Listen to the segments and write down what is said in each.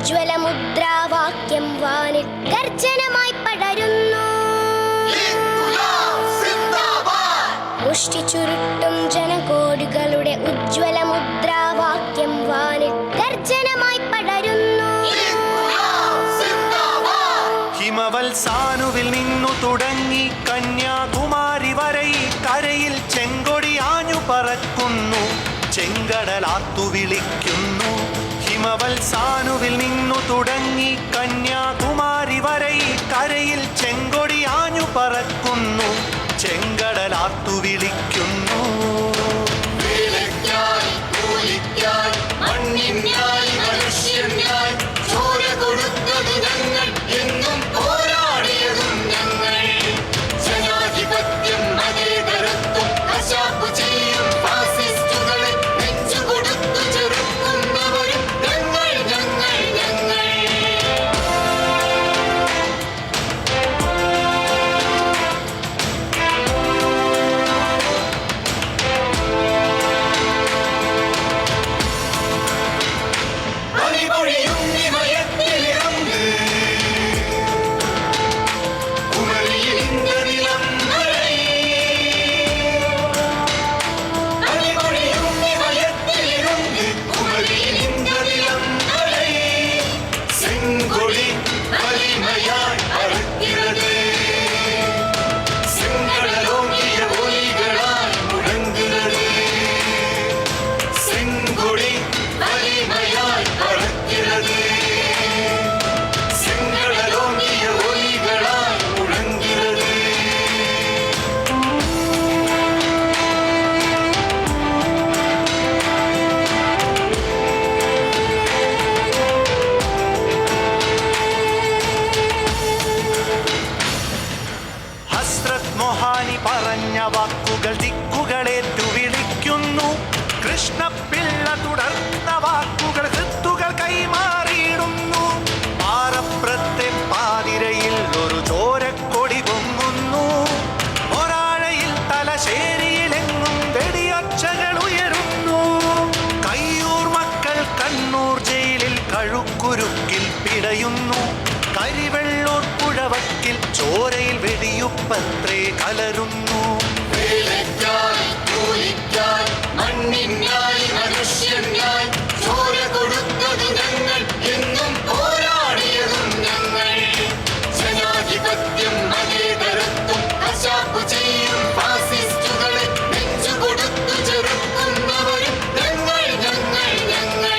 ഉജ്ജ്വല മുദ്രാവാക്യം വാനിൽ ഗർജനമായി പടരുന്നു. മുഷ്ടി ചുരുട്ടും ജനകോടികളുടെ ഉജ്ജ്വല മുദ്രാവാക്യം വാനിൽ ഗർജനമായി പടരുന്നു. ഹിമവത്സാനുവിൽ നിന്നു തുടങ്ങി കന്യാകുമാരി വരെ ഈ കരയിൽ ചെങ്കൊടിയാഞ്ഞു പറക്കുന്നു, ചെങ്കടലാത്തു വിളിക്കുന്നു. ഹിമവത്സാനുവിൽ നിന്നു തുടങ്ങി കന്യാകുമാരി വരെ ഈ കരയിൽ ചെങ്കൊടിയാഞ്ഞു പറക്കുന്നു, ചെങ്കടലാത്തു വിളിക്കുന്നു. പറഞ്ഞ വാക്കുകൾ ദിക്കുകളേറ്റു വിളിക്കുന്നു. കൃഷ്ണപിള്ള തുടർന്ന വാക്കുകൾ കൃത്തുകൾ കൈമാറിയിടുന്നു. പാറപ്രത്തെ പാതിരയിൽ ഒരു ചോരക്കൊടി പൊങ്ങുന്നു. ഒരാഴയിൽ തലശ്ശേരിയിലെങ്ങും വെടിയൊച്ചകൾ ഉയരുന്നു. കയ്യൂർ മക്കൾ കണ്ണൂർ ജയിലിൽ കഴുക്കുരുക്കിൽ പിടയുന്നു. കരിവെള്ളൂർ പുഴവക്കിൽ ചോരയിൽ വെടിയുപ്പത്രേ കലരുന്നു. മണ്ണിനായി മനുഷ്യനായി ചോര കൊടുത്തത് ഞങ്ങൾ, എന്നും പോരാടിയതും ഞങ്ങൾ. ജനാധിപത്യം മതേതരത്വം കശാപ്പു ചെയ്യും ഫാസിസ്റ്റുകളെ നെഞ്ചുകൊടുത്തു ചെറുക്കുന്നവരും ഞങ്ങൾ ഞങ്ങൾ ഞങ്ങൾ.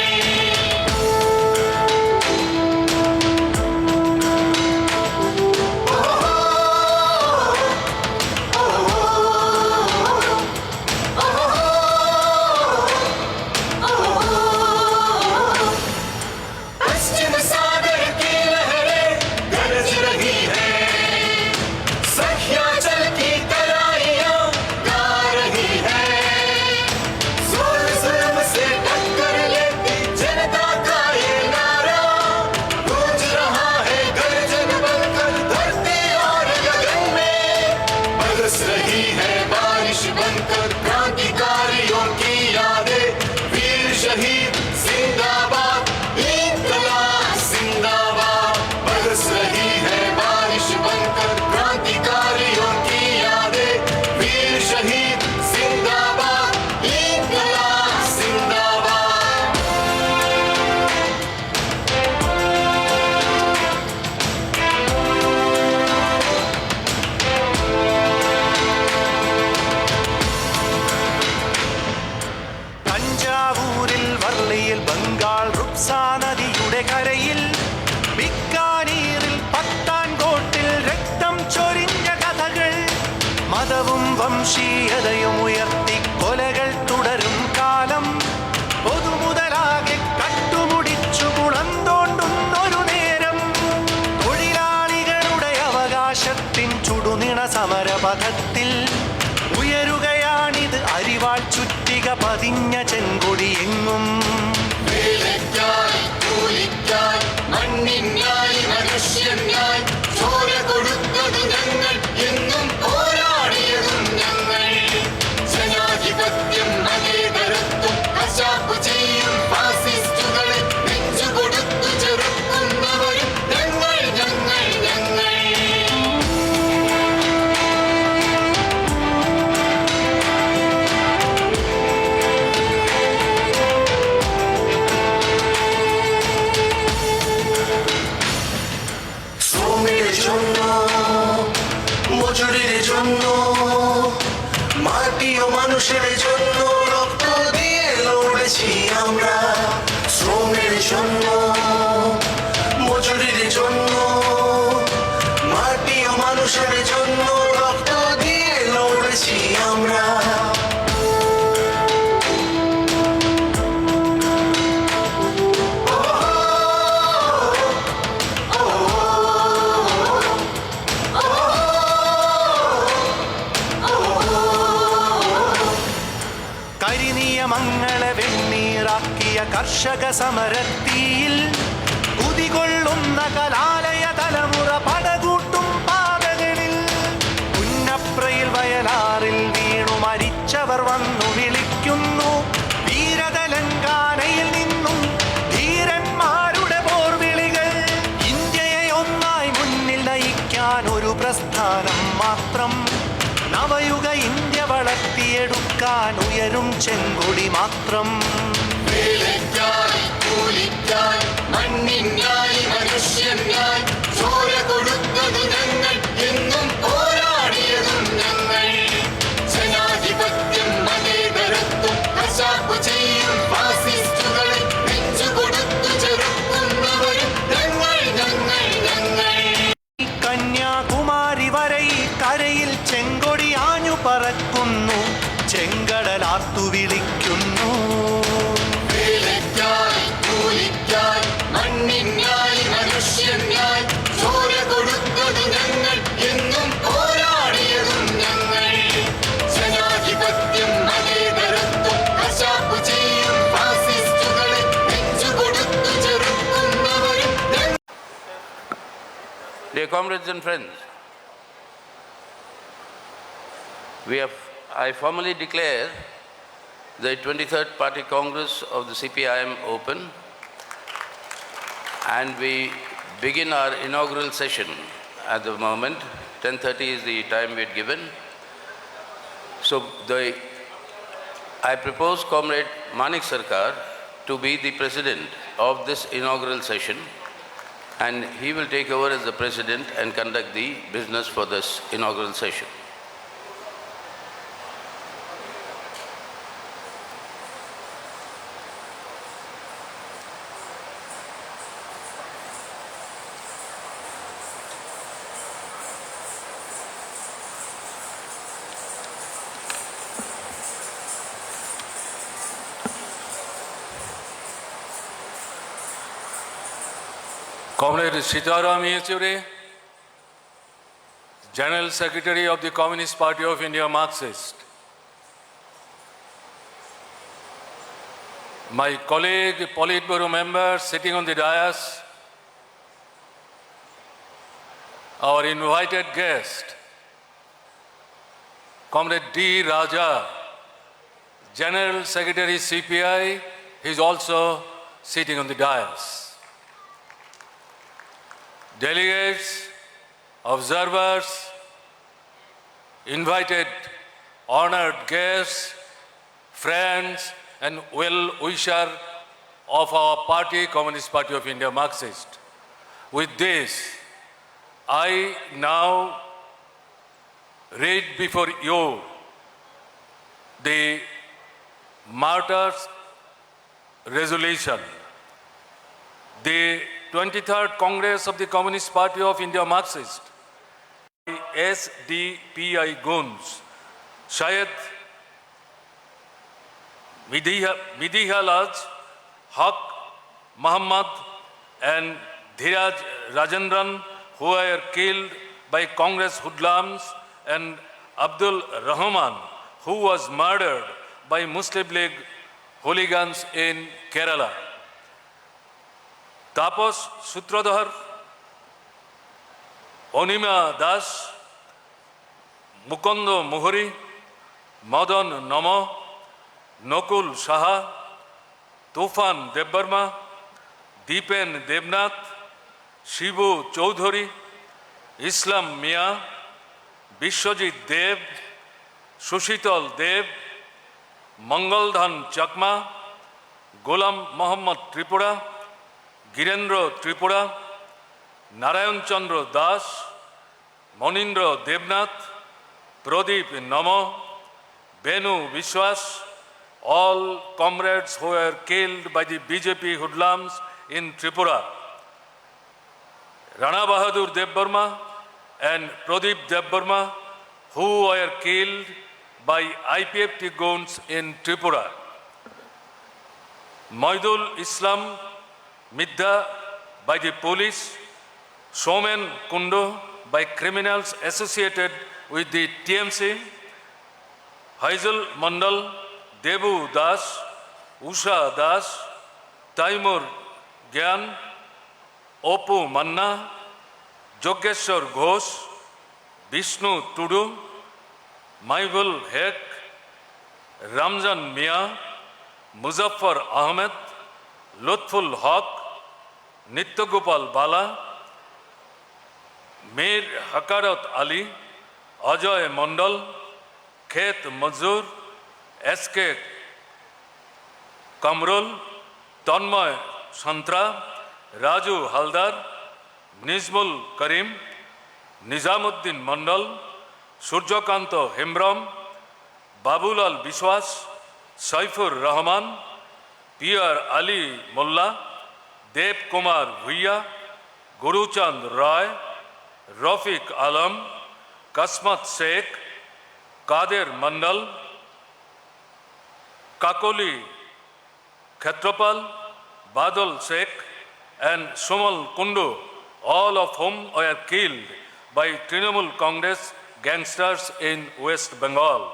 ബംഗാൾ റുപ്സാ നദിയുടെ കരയിൽ ബിക്കാനീറിൽ പത്താൻകോട്ടിൽ രക്തം ചൊരിഞ്ഞ കഥകൾ. മതവും വംശീയതയും ഉയർത്തി കൊലകൾ തുടരും കാലം. പൊതുമുതലാകെ കട്ടുമുടിച്ചു കുളന്തോണ്ടുന്നൊരു നേരം. തൊഴിലാളികളുടെ അവകാശത്തിൻ ചുടുനിണ സമരപഥത്തിൽ ഉയരുകയാണിത് അരിവാൾ ചുറ്റിക പതിഞ്ഞ ചെങ്കൊടി എങ്ങും. മണ്ണിനായി മനുഷ്യനായി ചോര കൊടുത്തത് ഞങ്ങൾ, എന്നും പോരാടിയതും ഞങ്ങൾ. ജനാധിപത്യം മതേതരത്വം കശാപ്പു ചെയ്യും ഫാസിസ്റ്റുകളെ നെഞ്ചുകൊടുത്തു ചെറുക്കും মজুরির জন্য, মাটি ও মানুষের জন্য রক্ত দিয়ে লড়েছি আমরা। শ্রমের জন্য, মজুরির জন্য, মাটি ও মানুষের জন্য রক্ত দিয়ে লড়েছি আমরা। കരിനീയമങ്ങളെ കർഷക സമരത്തിയിൽ കുതികൊള്ളുന്ന കലാലയ തലമുറ പടകൂട്ടും പാതകളിൽ. പുന്നപ്രയിൽ വയലാറിൽ വീണു മരിച്ചവർ വന്നു വിളിക്കുന്നു. വീരതലങ്കാനയിൽ നിന്നും ധീരന്മാരുടെ പോർവിളികൾ. ഇന്ത്യയെ ഒന്നായി മുന്നിൽ നയിക്കാൻ ഒരു പ്രസ്ഥാനം മാത്രം. നവയുഗ ഇന്ത്യ വളർത്തിയെടുക്കാൻ ഉയരും ചെങ്കൊടി മാത്രം. വേലയ്ക്കായി, കൂലിക്കായി, മണ്ണിനായി, മനുഷ്യനായി ചോര കൊടുത്തത് ഞങ്ങൾ, എന്നും പോരാടിയതും ഞങ്ങൾ. ജനാധിപത്യം മതേതരത്വം കശാപ്പ് ചെയ്യും ഫാസിസ്റ്റുകളെ നെഞ്ചുകൊടുത്തു ചെറുക്കുന്നവരും ഞങ്ങൾ ഞങ്ങൾ ഞങ്ങൾ. കന്യാകുമാരി വരെ ഈ കരയിൽ ചെങ്കൊടി ആഞ്ഞു പറക്കുന്നു. ചെങ്കടലാർത്തു വിളിക്കുന്നു. വേലയ്ക്കായി, കൂലിക്കായി, മണ്ണിനായി, മനുഷ്യനായി ചോര കൊടുത്തത് ഞങ്ങൾ, എന്നും പോരാടിയതും ഞങ്ങൾ. ജനാധിപത്യം മതേതരത്വം കശാപ്പ് ചെയ്യും ഫാസിസ്റ്റുകളെ നെഞ്ചുകൊടുത്തു ചെറുക്കുന്നവരും ഞങ്ങൾ. Dear comrades and friends, I formally declare the 23rd Party Congress of the CPIM open, and we begin our inaugural session at the moment. 10:30 is the time we had given. So I propose Comrade Manik Sarkar to be the president of this inaugural session, and he will take over as the president and conduct the business for this inaugural session. Comrade Sitaram Yechury, General Secretary of the Communist Party of India, Marxist. My colleague, Politburo member sitting on the dais, our invited guest, Comrade D. Raja, General Secretary CPI, he is also sitting on the dais. Delegates, observers, invited honored guests, friends and well-wisher of our party, Communist Party of India, Marxist. With this, I now read before you the Martyrs' Resolution. The 23rd Congress of the Communist Party of India, Marxist, 𝑺𝒉𝒂𝒓𝒆, 𝒖𝒊𝒅𝒆𝒏𝒕, Haq Muhammad and Dhiraj Rajendran, who were killed by Congress hoodlums, and Abdul Rahman, who was murdered by Muslim League hooligans in Kerala. Tapas সূত্রধর, অনিমা দাস, মুকুন্দ মোহরি, মদন নম, নকুল সাহা, তুফান দেববর্মা, দীপেন দেবনাথ, শিবু চৌধুরী, ইসলাম মিয়া, বিশ্বজিৎ দেব, সুশীতল দেব, মঙ্গলধন চাকমা, গোলাম Mohammad Tripura, গিরেন্দ্র Tripura, Narayan Chandra Das, Manindra Debnath, Pradeep Namo, Benu Vishwas, all comrades who were killed by the BJP hoodlums in Tripura, Rana Bahadur Devbarma and Pradeep Devbarma, who were killed by IPFT goons in Tripura. Moidul Islam Midda by the police, Somen Kundo by criminals associated with the TMC, Haizul Mandal, Debu Das, Usha Das, Taimur Gyan, Opu Manna, Joggeshwar Ghosh, Vishnu Tudu, Maibul Hek, Ramzan Mia, Muzaffar Ahmed, Lutful Haq, Nityagopal Bala, Mir Hakarat Ali, Ajoy Mandal, Khet Mazur, S.K. Kamrul, Tanmay Santra, Raju Haldar, Nizmul Karim, Nizamuddin Mandal, Surjakanto Hembram, Babulal Biswas, Saifur Rahman, P.R. Ali Mullah, Dev Kumar Bhuiya, Guruchand Rai, Rafiq Alam, Kasmat Sheikh, Kader Mandal, Kakoli Khetrapal, Badal Sheikh, and Sumal Kundu, all of whom were killed by Trinamool Congress gangsters in West Bengal.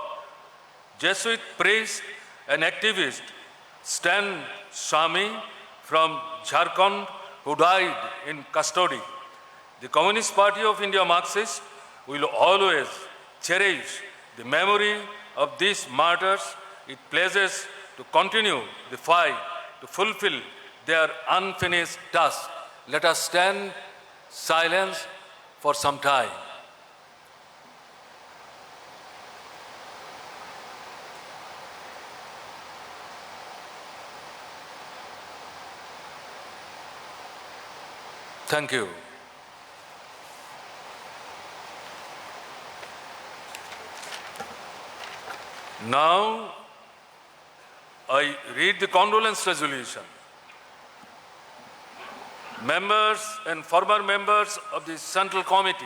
Jesuit priest and activist Stan Swami from Jharkhand, who died in custody. The Communist Party of India Marxist will always cherish the memory of these martyrs. It pledges to continue the fight to fulfill their unfinished task. Let us stand silent for some time. Thank you. Now, I read the Condolence Resolution. Members and former members of the Central Committee,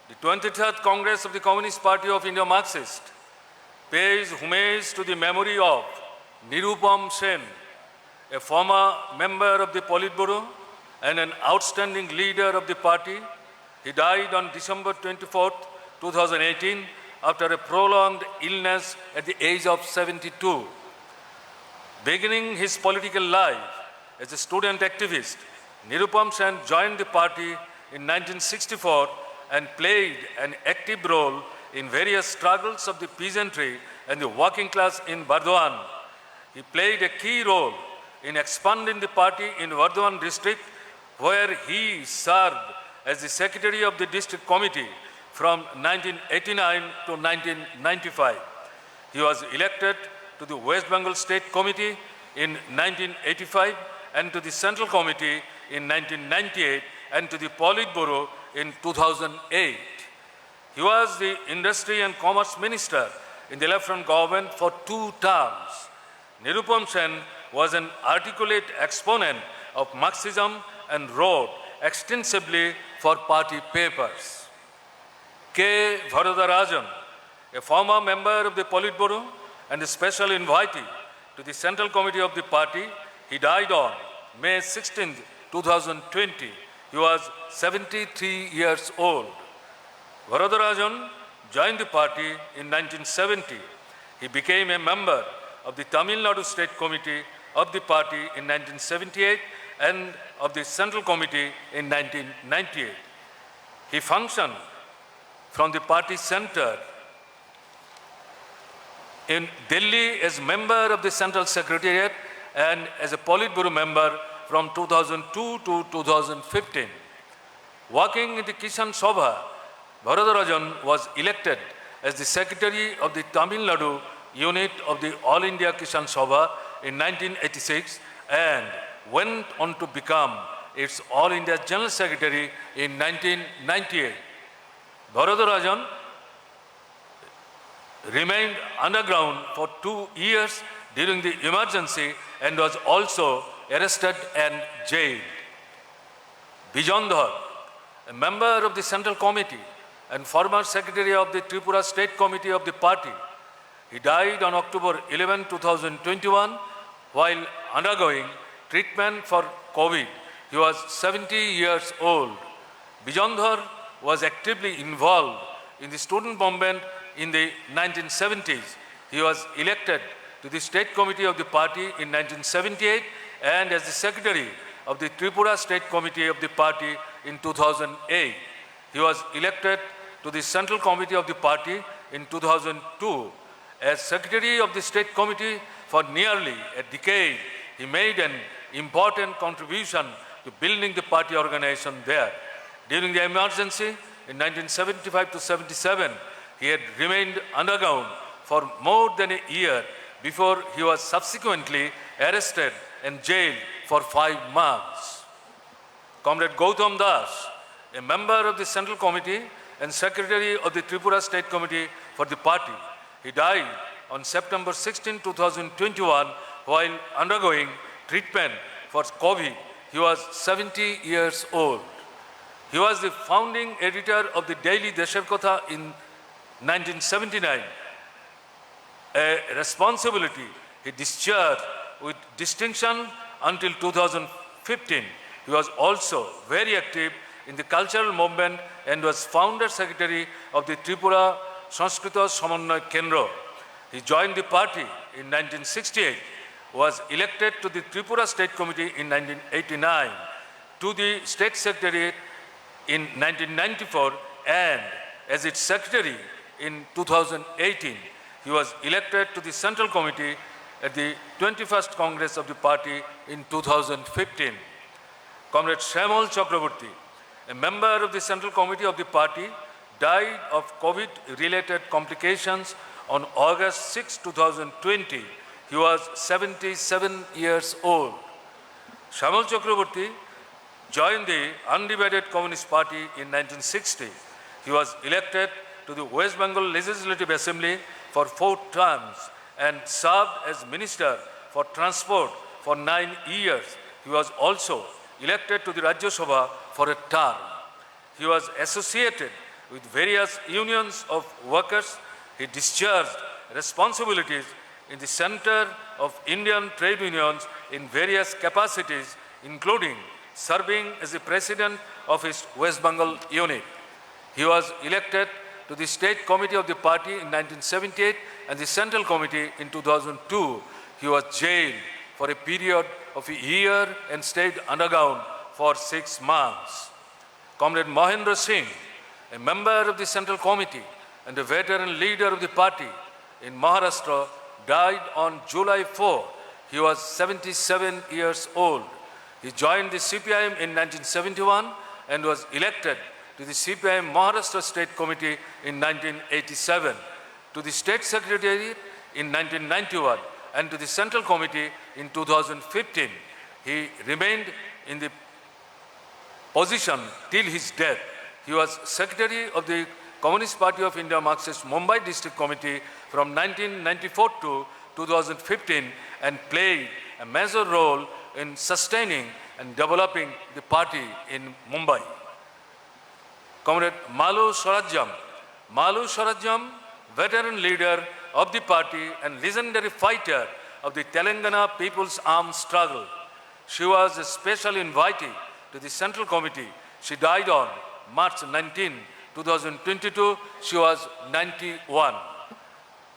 the 23rd Congress of the Communist Party of India Marxist pays homage to the memory of Nirupam Sen, a former member of the Politburo and an outstanding leader of the party. He died on December 24, 2018, after a prolonged illness at the age of 72. Beginning his political life as a student activist, Nirupam Sen joined the party in 1964 and played an active role in various struggles of the peasantry and the working class in Burdwan. He played a key role in expanding the party in Burdwan district, where he served as the secretary of the district committee from 1989 to 1995. He was elected to the West Bengal State Committee in 1985 and to the Central Committee in 1998 and to the Politburo in 2008. He was the Industry and Commerce Minister in the Left-Front government for 2 terms. Nirupam Sen was an articulate exponent of Marxism and wrote extensively for party papers. 𝒂𝒊𝒂𝒂𝒍, a former member of the Politburo and a special invitee to the Central Committee of the party, he died on May 16, 2020. He was 73 years old. 𝒂𝒊𝒂𝒂𝒍 joined the party in 1970. He became a member of the Tamil Nadu State Committee of the party in 1978 and of the Central Committee in 1998. He functioned from the party center in Delhi as member of the Central Secretariat and as a Politburo member from 2002 to 2015. Working in the Kisan Sabha, 𝒂𝒊𝒂𝒂𝒍 was elected as the secretary of the Tamil Nadu unit of the All India Kisan Sabha in 1986 and went on to become its All India General Secretary in 1998. 𝒂𝒊𝒂𝒂𝒂𝒍 remained underground for 2 years during the emergency and was also arrested and jailed. Bijondhar, a member of the Central Committee and former Secretary of the Tripura State Committee of the party, he died on October 11, 2021 while undergoing treatment for COVID. He was 70 years old. Bijondhar was actively involved in the student movement in the 1970s. He was elected to the State Committee of the party in 1978 and as the Secretary of the Tripura State Committee of the party in 2008. He was elected to the Central Committee of the party in 2002. As Secretary of the State Committee for nearly a decade, he made an important contribution to building the party organization there. During the emergency in 1975 to 77, he had remained underground for more than a year before he was subsequently arrested and jailed for 5 months. Comrade Gautam Das, a member of the Central Committee and Secretary of the Tripura State Committee for the party, he died on September 16, 2021 while undergoing treatment for COVID. He was 70 years old. He was the founding editor of the daily 𝒉𝒂𝒂𝒂 in 1979, a responsibility he discharged with distinction until 2015. He was also very active in the cultural movement and was founder secretary of the Tripura Sanskrit Samanvay Kendra. He joined the party in 1968, was elected to the Tripura State Committee in 1989, to the State Secretariat in 1994, and as its secretary in 2018. He was elected to the Central Committee at the 21st Congress of the party in 2015. Comrade 𝒊𝒌𝒆𝒏𝒕, a member of the Central Committee of the party, died of COVID-related complications on August 6, 2020. He was 77 years old. 𝒊𝒌𝒆𝒏𝒕 joined the undivided Communist Party in 1960. He was elected to the West Bengal Legislative Assembly for 4 terms and served as Minister for Transport for 9 years. He was also elected to the Rajya Sabha for a term. He was associated with various unions of workers. He discharged responsibilities in the Center of Indian Trade Unions in various capacities, including serving as the president of his West Bengal unit. He was elected to the State Committee of the party in 1978 and the Central Committee in 2002. He was jailed for a period of a year and stayed underground for 6 months. Comrade Mahendra Singh, a member of the Central Committee and a veteran leader of the party in Maharashtra, died on July 4. He was 77 years old. He joined the Cpim in 1971 and was elected to the Cpim Maharashtra State Committee in 1987, to the State Secretariat in 1991, and to the Central Committee in 2015. He remained in the position till his death. He was Secretary of the Communist Party of India Marxist Mumbai District Committee from 1994 to 2015 and played a major role in sustaining and developing the party in Mumbai. Comrade 𝒊𝒆𝒏𝒈𝒂𝒍, veteran leader of the party and legendary fighter of the Telangana People's Armed Struggle. She was a special invitee to the Central Committee. She died on March 19, 2022. She was 91.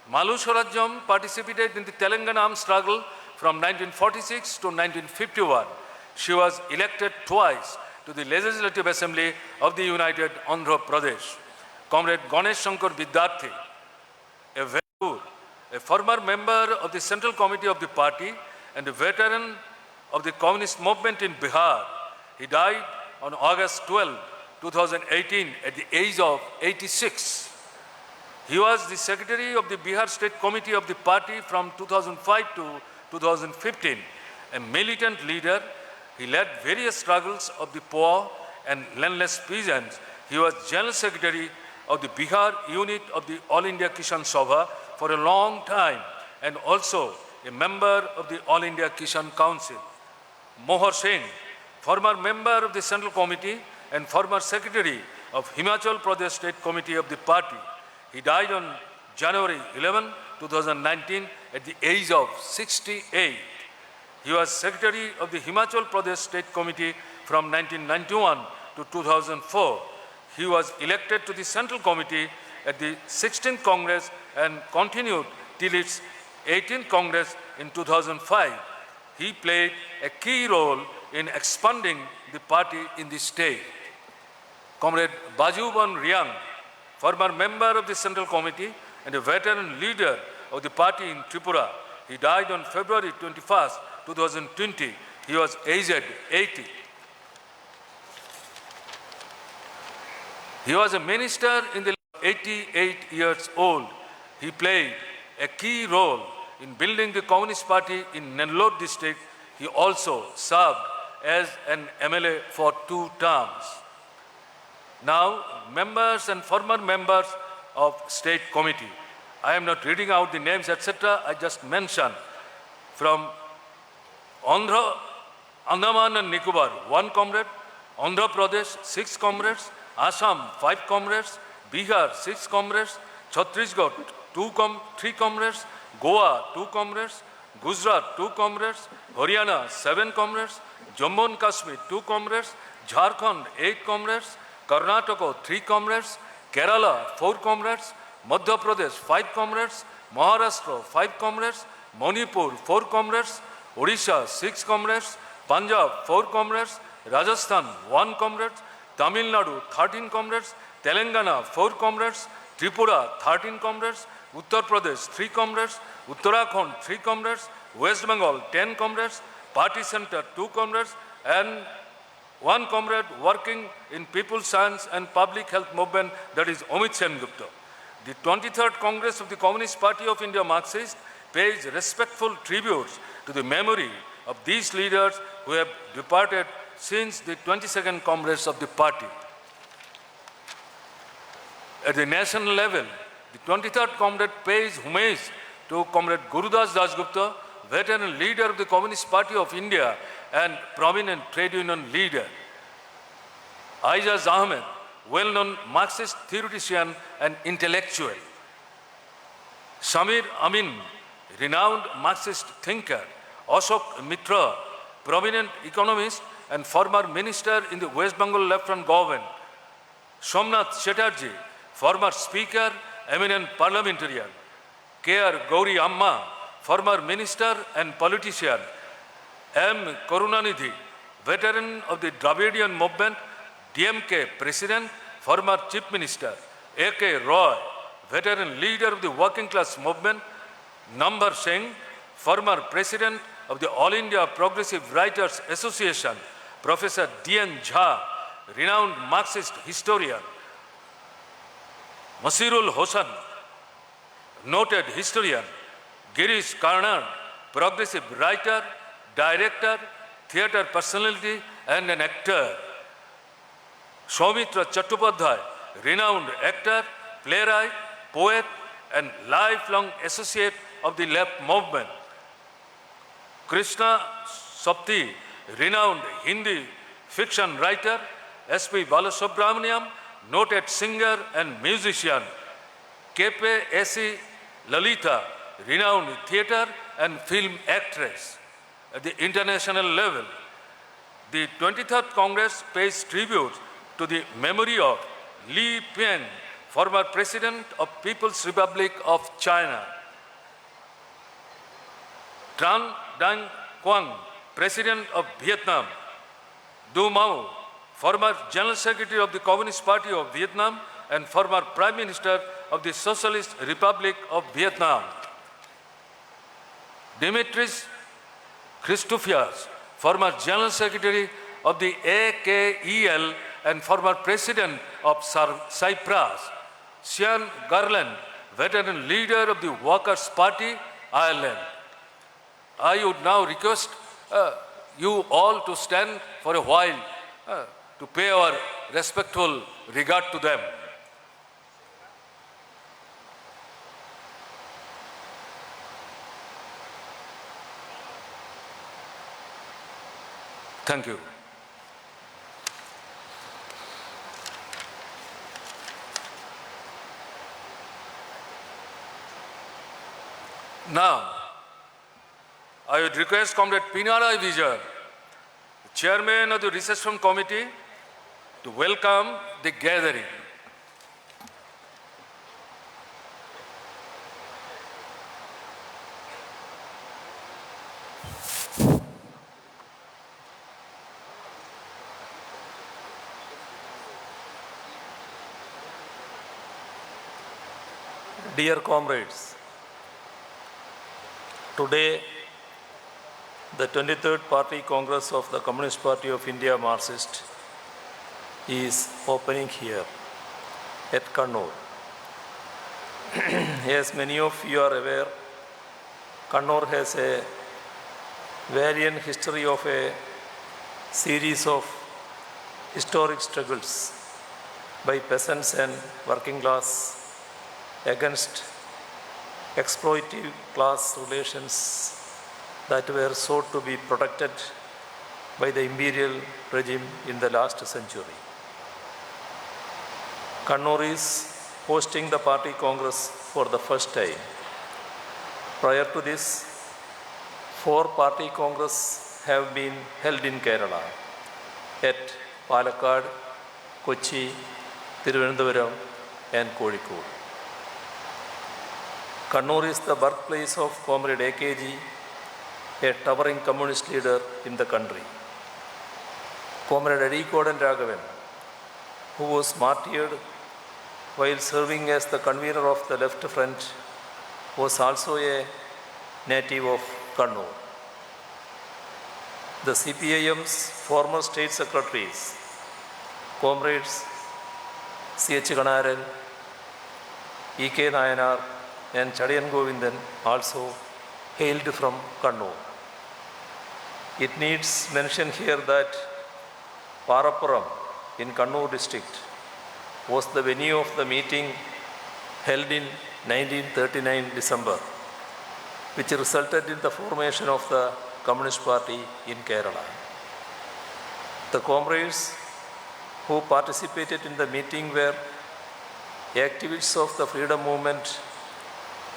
𝒊𝒆𝒏𝒈𝒂𝒍 participated in the Telangana Armed Struggle from 1946 to 1951. She was elected twice to the Legislative Assembly of the United Andhra Pradesh. Comrade Ganesh Shankar Vidyarthi, a former member of the Central Committee of the party and a veteran of the communist movement in Bihar. He died on August 12, 2018 at the age of 86. He was the Secretary of the Bihar State Committee of the party from 2005 to 2015. A militant leader, he led various struggles of the poor and landless peasants. He was General Secretary of the Bihar unit of the All India Kisan Sabha for a long time and also a member of the All India Kisan Council. Mohar Singh, former member of the Central Committee and former Secretary of Himachal Pradesh State Committee of the party. He died on January 11, 2019 at the age of 68. He was Secretary of the Himachal Pradesh State Committee from 1991 to 2004. He was elected to the Central Committee at the 16th Congress and continued till its 18th Congress in 2005. He played a key role in expanding the party in the state. Comrade Bajuban Riang, former member of the Central Committee and a veteran leader of the party in Tripura. He died on February 21, 2020. He was aged 80. He was a minister in the 88 years old. He played a key role in building the Communist Party in Nellore district. He also served as an MLA for 2 terms. Now, members and former members of State Committee. I am not reading out the names, etc. I just mentioned. From Andhra, Andaman and Nicobar, 1 comrade. Andhra Pradesh, 6 comrades. Assam, 5 comrades. Bihar, 6 comrades. Chhattisgarh, 3 comrades. Goa, 2 comrades. Gujarat, 2 comrades. Haryana, 7 comrades. Jammu and Kashmir, 2 comrades. Jharkhand, 8 comrades. Karnataka, 3 comrades. Kerala, 4 comrades. Madhya Pradesh, 5 comrades. Maharashtra, 5 comrades. Manipur, 4 comrades. Odisha, 6 comrades. Punjab, 4 comrades. Rajasthan, 1 comrade. Tamil Nadu, 13 comrades. Telangana, 4 comrades. Tripura, 13 comrades. Uttar Pradesh, 3 comrades. Uttarakhand, 3 comrades. West Bengal, 10 comrades. Party Center, 2 comrades. And 1 comrade working in People's Science and Public Health Movement, that is Amit Sengupta. The 23rd Congress of the Communist Party of India Marxist pays respectful tributes to the memory of these leaders who have departed since the 22nd Congress of the party. At the national level, the 23rd Congress pays homage to Comrade Gurudas Dasgupta, veteran leader of the Communist Party of India and prominent trade union leader. Aizaz Ahmed, well-known Marxist theoretician and intellectual. Samir Amin, renowned Marxist thinker. Ashok Mitra, prominent economist and former minister in the West Bengal Left-Front government. Somnath Chatterjee, former speaker, eminent parliamentarian. K.R. Gauri Amma, former minister and politician. M. Karunanidhi, veteran of the Dravidian movement, DMK president, former chief minister. A.K. Roy, veteran leader of the working class movement. Nambar Singh, former president of the All India Progressive Writers Association. Professor D.N. Jha, renowned Marxist historian. Masirul Hosan, noted historian. Girish Karnad, progressive writer, director, theatre personality and an actor. Soumitra Chattopadhyay, renowned actor, playwright, poet and lifelong associate of the left movement. Krishna Sapti, renowned Hindi fiction writer. S.P. Balasubramaniam, noted singer and musician. K.P.S.C. Lalita, renowned theatre and film actress. At the international level, the 23rd Congress pays tribute to the memory of Li Peng, former president of People's Republic of China. Tran Dang Quang, president of Vietnam. Du Mao, former general secretary of the Communist Party of Vietnam and former prime minister of the Socialist Republic of Vietnam. Dimitris Christofias, former general secretary of the AKEL and former president of Cyprus. Sean Garland, veteran leader of the Workers' Party, Ireland. I would now request you all to stand for a while to pay our respectful regard to them. Thank you. Now, I would request Comrade Pinarayi Vijay, Chairman of the Reception Committee, to welcome the gathering. Dear comrades, today the 23rd Party Congress of the Communist Party of India Marxist is opening here at Kannur. As many of you are aware, Kannur has a valiant history of a series of historic struggles by peasants and working class against exploitative class relations that were sought to be protected by the imperial regime in the last century. Kannur is hosting the party congress for the first time. Prior to this, 4 party congresses have been held in Kerala at Palakkad, Kochi, Thiruvananthapuram and Kozhikode. Kannur is the birthplace of Comrade 𝒂𝒔𝒕, a towering communist leader in the country. Comrade 𝒂𝒂𝒍𝒑, who was martyred while serving as the convener of the left front, was also a native of Kannur. The Cpim's former state secretaries, Comrades 𝒂𝒑 E.K. Nayanar and Chadiyan Govindan also hailed from Kannur. It needs mention here that Parappuram in Kannur district was the venue of the meeting held in 1939 December, which resulted in the formation of the Communist Party in Kerala. The comrades who participated in the meeting were activists of the freedom movement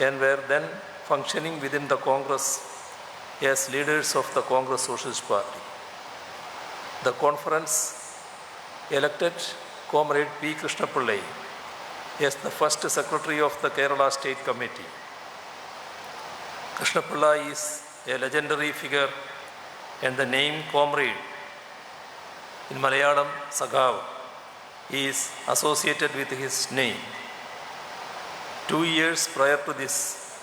and were then functioning within the Congress as leaders of the Congress Socialist Party. The conference elected Comrade P. Krishna Pillai as the first secretary of the Kerala State Committee. Krishna Pillai is a legendary figure, and the name comrade in Malayalam, Sakhav, is associated with his name. 2 years prior to this,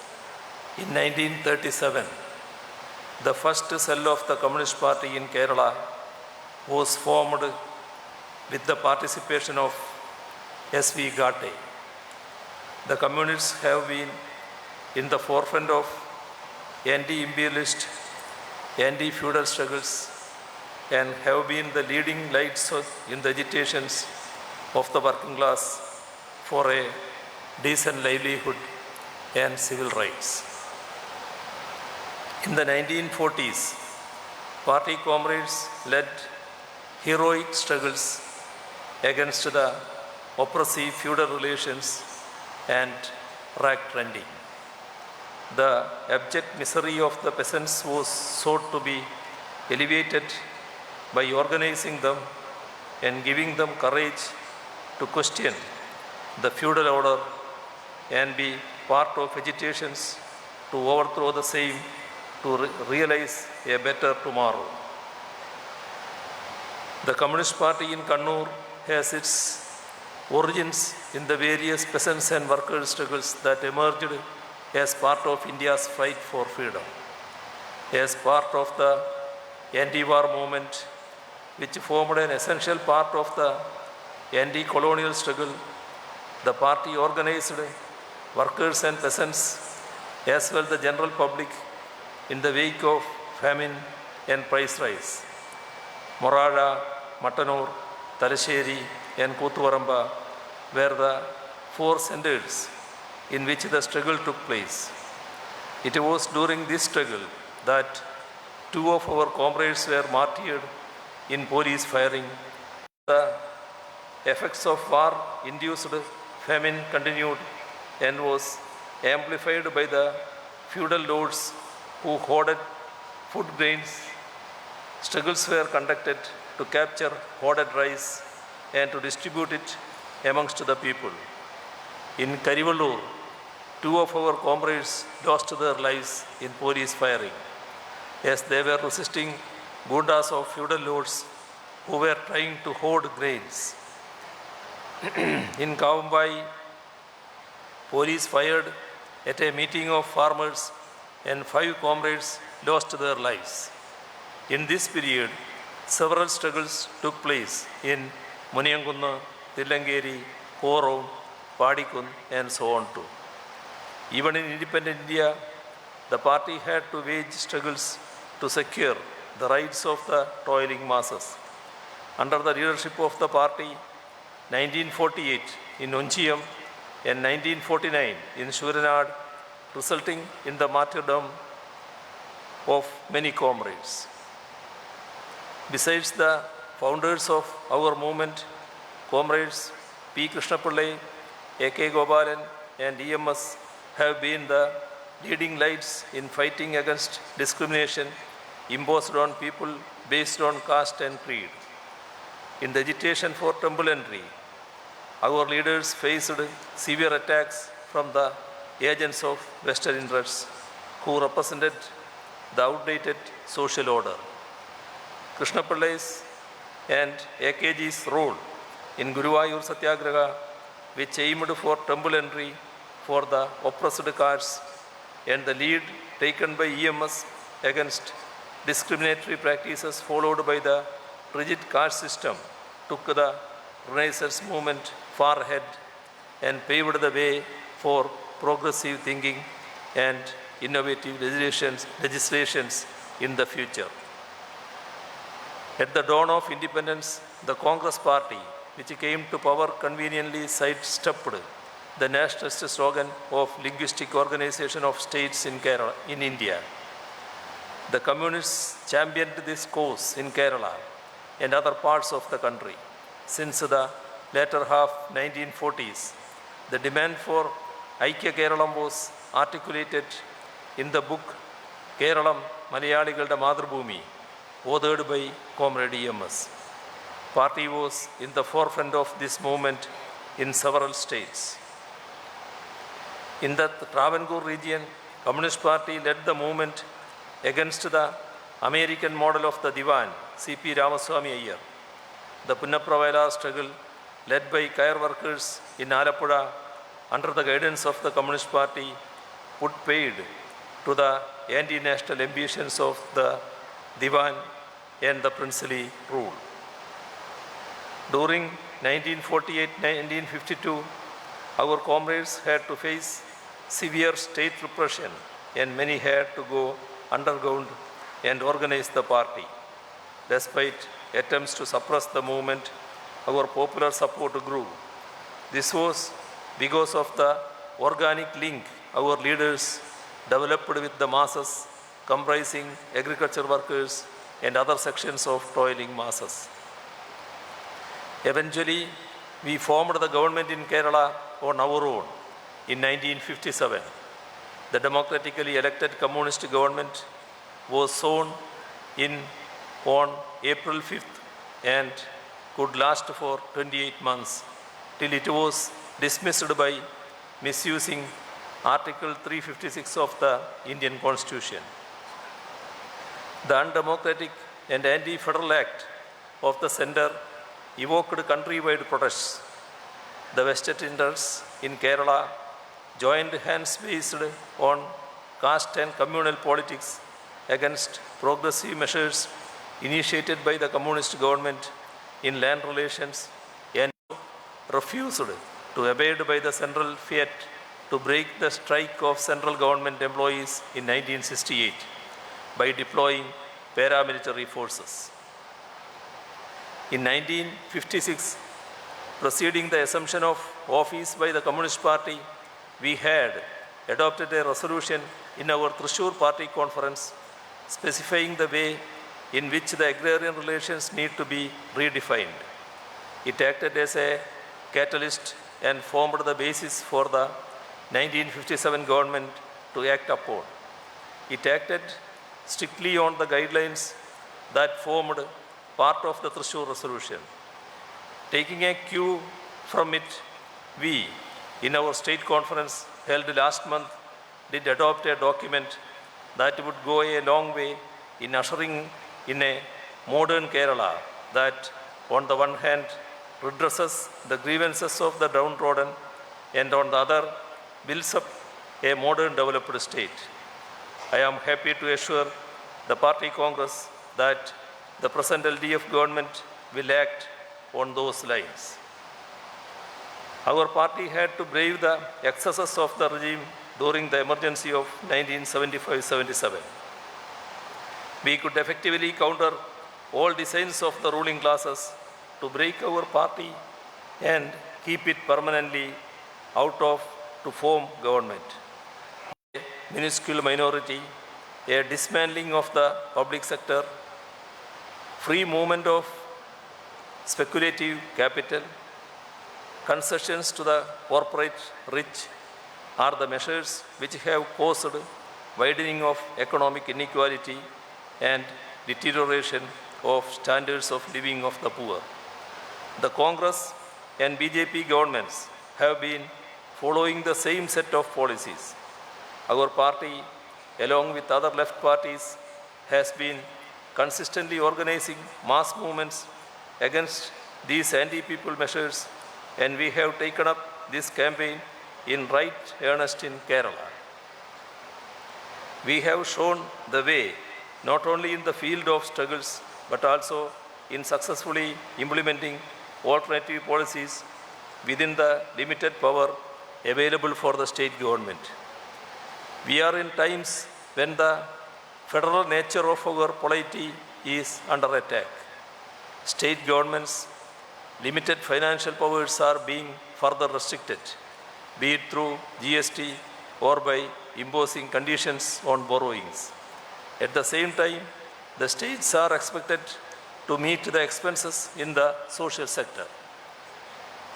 in 1937, the first cell of the Communist Party in Kerala was formed with the participation of 𝑺𝒉𝒂𝒂𝒍. The communists have been in the forefront of anti-imperialist, anti-feudal struggles and have been the leading lights in the agitations of the working class for a decent livelihood and civil rights. In the 1940s, party comrades led heroic struggles against the oppressive feudal relations and rag trending. The abject misery of the peasants was sought to be alleviated by organizing them and giving them courage to question the feudal order and be part of agitations to overthrow the same to realize a better tomorrow. The Communist Party in Kannur has its origins in the various peasants and workers' struggles that emerged as part of India's fight for freedom. As part of the anti-war movement, which formed an essential part of the anti-colonial struggle, the party organized workers and peasants as well the general public in the wake of famine and price rise. Morada, Mattanur, Talasheri and Koothvaramba were the 4 centers in which the struggle took place. It was during this struggle that 2 of our comrades were martyred in police firing. The effects of war-induced famine continued and was amplified by the feudal lords who hoarded food grains. Struggles were conducted to capture hoarded rice and to distribute it amongst the people. In Karivallur, 2 of our comrades lost their lives in police firing as they were resisting gundas of feudal lords who were trying to hoard grains. In Kavambai, police fired at a meeting of farmers and 5 comrades lost their lives. In this period, several struggles took place in Muniyangunna, Tillangeri, Korom, Padikun and so on too. Even in independent India, the party had to wage struggles to secure the rights of the toiling masses. Under the leadership of the party, 1948 in Unchiyam and 1949 in Shuranad, resulting in the martyrdom of many comrades. Besides the founders of our movement, comrades P. Krishnapillai, A.K. Gopalan and EMS have been the leading lights in fighting against discrimination imposed on people based on caste and creed. In the agitation for temple entry, our leaders faced severe attacks from the agents of Western interests who represented the outdated social order. Krishnapillai's and AKG's role in Guruvayur Satyagraha, which aimed for temple entry for the oppressed castes, and the lead taken by EMS against discriminatory practices followed by the rigid caste system, took the Renaissance movement far ahead and paved the way for progressive thinking and innovative legislations in the future. At the dawn of independence, the Congress party, which came to power, conveniently sidestepped the nationalist slogan of linguistic organization of states in Kerala, in India. The communists championed this cause in Kerala and other parts of the country. Since the latter half 1940s, the demand for Aikya Keralam was articulated in the book Keralam Malayaliകളുടെ Mathrubhumi, authored by Comrade EMS. Party was in the forefront of this movement in several states. In the Travancore region, Communist Party led the movement against the American model of the Divan, C.P. Ramaswamy Iyer. The Punnapravailar struggle, led by kayar workers in Alappuzha under the guidance of the Communist Party, put paid to the anti-national ambitions of the Divan and the princely rule. During 1948-1952, our comrades had to face severe state repression and many had to go underground and organize the party. Despite attempts to suppress the movement, our popular support grew. This was because of the organic link our leaders developed with the masses, comprising agriculture workers and other sections of toiling masses. Eventually, we formed the government in Kerala on our own in 1957. The democratically elected communist government was sworn in on April 5th and could last for 28 months till it was dismissed by misusing Article 356 of the Indian Constitution. The undemocratic and anti-federal act of the centre evoked countrywide protests. The vested interests in Kerala joined hands based on caste and communal politics against progressive measures initiated by the communist government in land relations and refused to abide by the central fiat to break the strike of central government employees in 1968 by deploying paramilitary forces. In 1956, preceding the assumption of office by the Communist Party, we had adopted a resolution in our Thrissur party conference specifying the way in which the agrarian relations need to be redefined. It acted as a catalyst and formed the basis for the 1957 government to act upon. It acted strictly on the guidelines that formed part of the Thrissur Resolution. Taking a cue from it, we, in our state conference held last month, did adopt a document that would go a long way in ushering in a modern Kerala that, on the one hand, redresses the grievances of the downtrodden and on the other, builds up a modern developed state. I am happy to assure the party Congress that the present LDF government will act on those lines. Our party had to brave the excesses of the regime during the emergency of 1975-77. We could effectively counter all designs of the ruling classes to break our party and keep it permanently out of to form government. A minuscule minority, a dismantling of the public sector, free movement of speculative capital, concessions to the corporate rich are the measures which have caused widening of economic inequality and deterioration of standards of living of the poor. The Congress and BJP governments have been following the same set of policies. Our party, along with other left parties, has been consistently organizing mass movements against these anti-people measures, and we have taken up this campaign in right earnest in Kerala. We have shown the way not only in the field of struggles but also in successfully implementing alternative policies within the limited power available for the state government. We are in times when the federal nature of our polity is under attack. State governments' limited financial powers are being further restricted, be it through GST or by imposing conditions on borrowings. At the same time, the states are expected to meet the expenses in the social sector.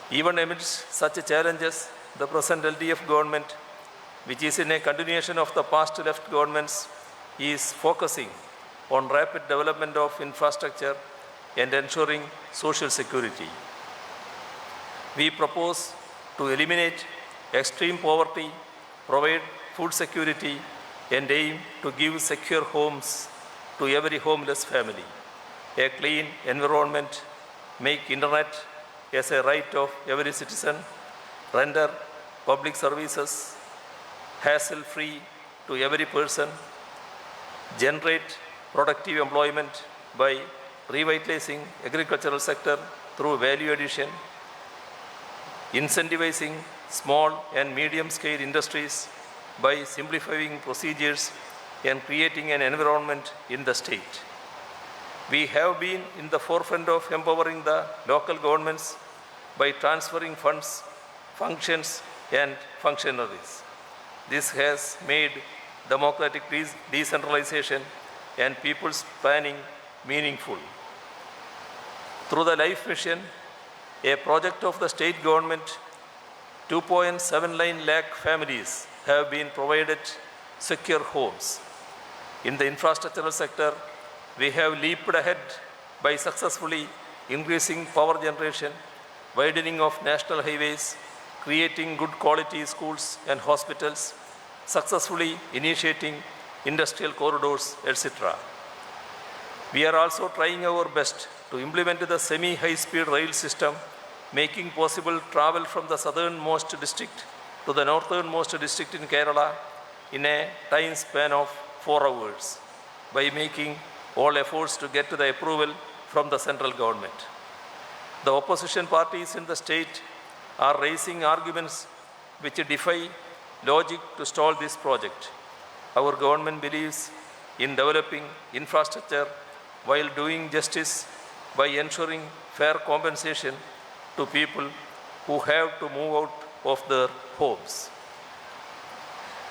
Even amidst such challenges, the present LDF government, which is in a continuation of the past left governments, is focusing on rapid development of infrastructure and ensuring social security. We propose to eliminate extreme poverty, provide food security, and aim to give secure homes to every homeless family, a clean environment, make internet as a right of every citizen, render public services hassle-free to every person, generate productive employment by revitalizing agricultural sector through value addition, incentivizing small and medium-scale industries by simplifying procedures and creating an environment in the state. We have been in the forefront of empowering the local governments by transferring funds, functions, and functionaries. This has made democratic decentralization and people's planning meaningful. Through the Life Mission, a project of the state government, 2.79 lakh families have been provided secure homes. In the infrastructural sector, we have leaped ahead by successfully increasing power generation, widening of national highways, creating good quality schools and hospitals, successfully initiating industrial corridors, etc. We are also trying our best to implement the semi-high-speed rail system, making possible travel from the southernmost district to the northernmost district in Kerala in a time span of 4 hours by making all efforts to get to the approval from the central government. The opposition parties in the state are raising arguments which defy logic to stall this project. Our government believes in developing infrastructure while doing justice by ensuring fair compensation to people who have to move out of their homes.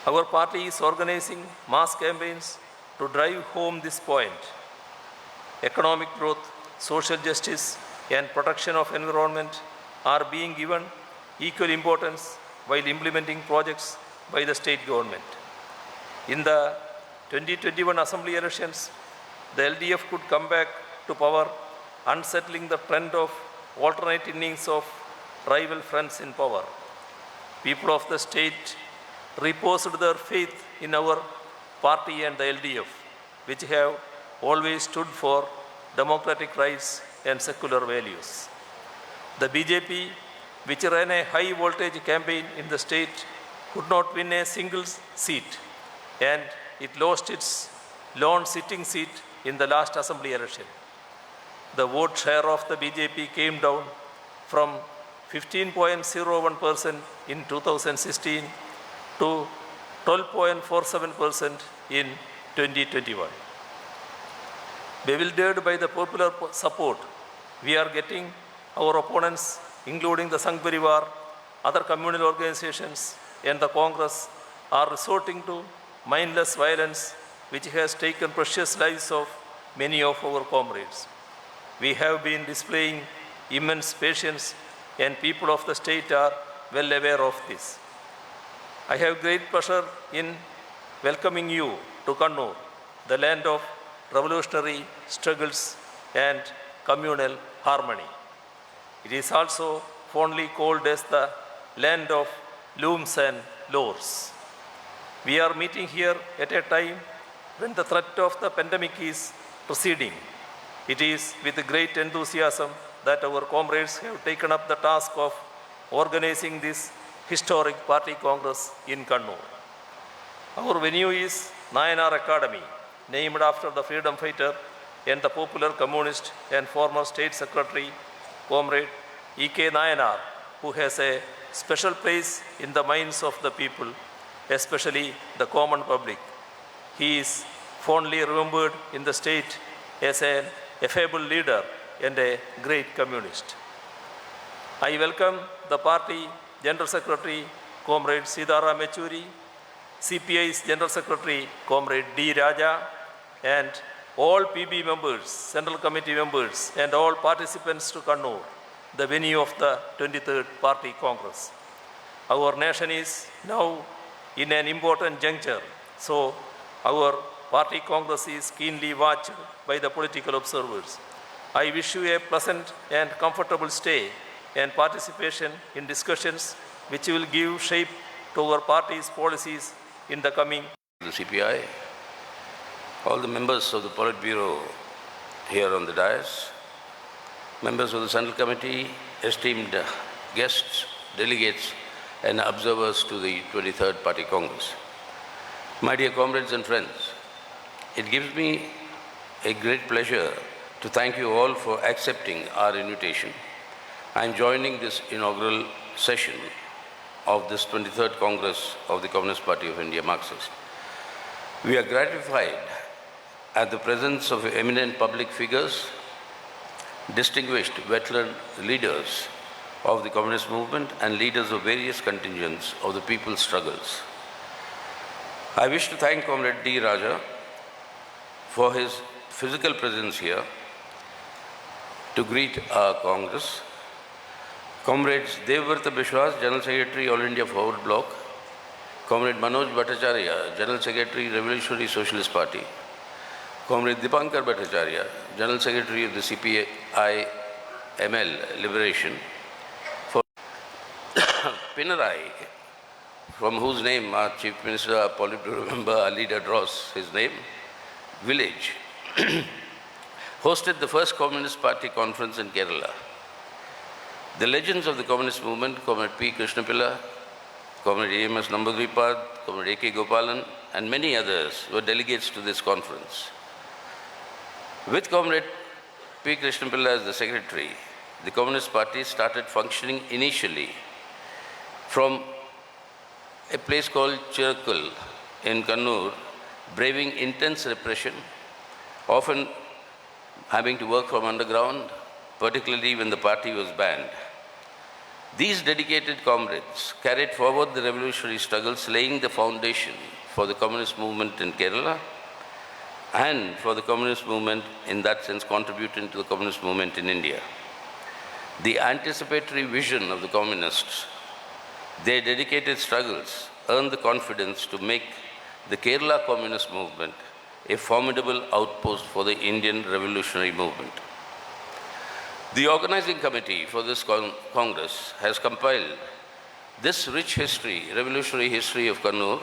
Our party is organizing mass campaigns to drive home this point. economic growth, social justice, and protection of environment are being given equal importance while implementing projects by the state government. In the 2021 Assembly elections, the LDF could come back to power, unsettling the trend of alternate innings of rival friends in power. People of the state reposed their faith in our party and the LDF, which have always stood for democratic rights and secular values. The BJP, which ran a high voltage campaign in the state, could not win a single seat, and it lost its lone sitting seat in the last assembly election. The vote share of the BJP came down from 15.01% in 2016 to 12.47% in 2021. Bewildered by the popular support we are getting, our opponents, including the Sangh Parivar, other communal organizations, and the Congress, are resorting to mindless violence, which has taken precious lives of many of our comrades. We have been displaying immense patience, and people of the state are well aware of this. I have great pleasure in welcoming you to Kannur, the land of revolutionary struggles and communal harmony. It is also fondly called as the land of looms and lores. We are meeting here at a time when the threat of the pandemic is receding. It is with great enthusiasm that our comrades have taken up the task of organizing this historic party congress in Kannur. Our venue is Nayanar Academy, named after the freedom fighter and the popular communist and former state secretary, Comrade E.K. Nayanar, who has a special place in the minds of the people, especially the common public. He is fondly remembered in the state as an affable leader and a great communist. I welcome the party General Secretary, Comrade Sitaram Yechury, CPI's General Secretary, Comrade D. Raja, and all PB members, Central Committee members, and all participants to Kannur, the venue of the 23rd Party Congress. Our nation is now in an important juncture, so our party congress is keenly watched by the political observers. I wish you a pleasant and comfortable stay and participation in discussions which will give shape to our party's policies in the coming. The CPI, all the members of the Politburo here on the dais, members of the Central Committee, esteemed guests, delegates, and observers to the 23rd Party Congress. My dear comrades and friends, it gives me a great pleasure to thank you all for accepting our invitation. I am joining this inaugural session of this 23rd Congress of the Communist Party of India, Marxist. We are gratified at the presence of eminent public figures, distinguished veteran leaders of the communist movement, and leaders of various contingents of the people's struggles. I wish to thank Comrade D. Raja for his physical presence here to greet our Congress. Comrades 𝒂𝒊𝒅𝒄𝒄 𝑣𝒆𝒍𝒑, General Secretary, All India Forward Bloc. Comrade Manoj Bhattacharya, General Secretary, Revolutionary Socialist Party. Comrade Dipankar Bhattacharya, General Secretary of the CPIML Liberation. For Pinarayi, from whose name our Chief Minister, our Politburo member, our leader draws his name, village, hosted the first Communist Party conference in Kerala. The legends of the communist movement, Comrade P. Krishna Pilla, Comrade A.M.S. Namboodiripad, Comrade A.K. Gopalan, and many others were delegates to this conference. With Comrade P. Krishna Pilla as the secretary, the Communist Party started functioning initially from a place called Chirakkal in Kannur, braving intense repression, often having to work from underground, particularly when the party was banned. These dedicated comrades carried forward the revolutionary struggles, laying the foundation for the communist movement in Kerala and for the communist movement, in that sense contributing to the communist movement in India. The anticipatory vision of the communists, their dedicated struggles earned the confidence to make the Kerala communist movement a formidable outpost for the Indian revolutionary movement. The organizing committee for this Congress has compiled this rich history, revolutionary history of Kannur,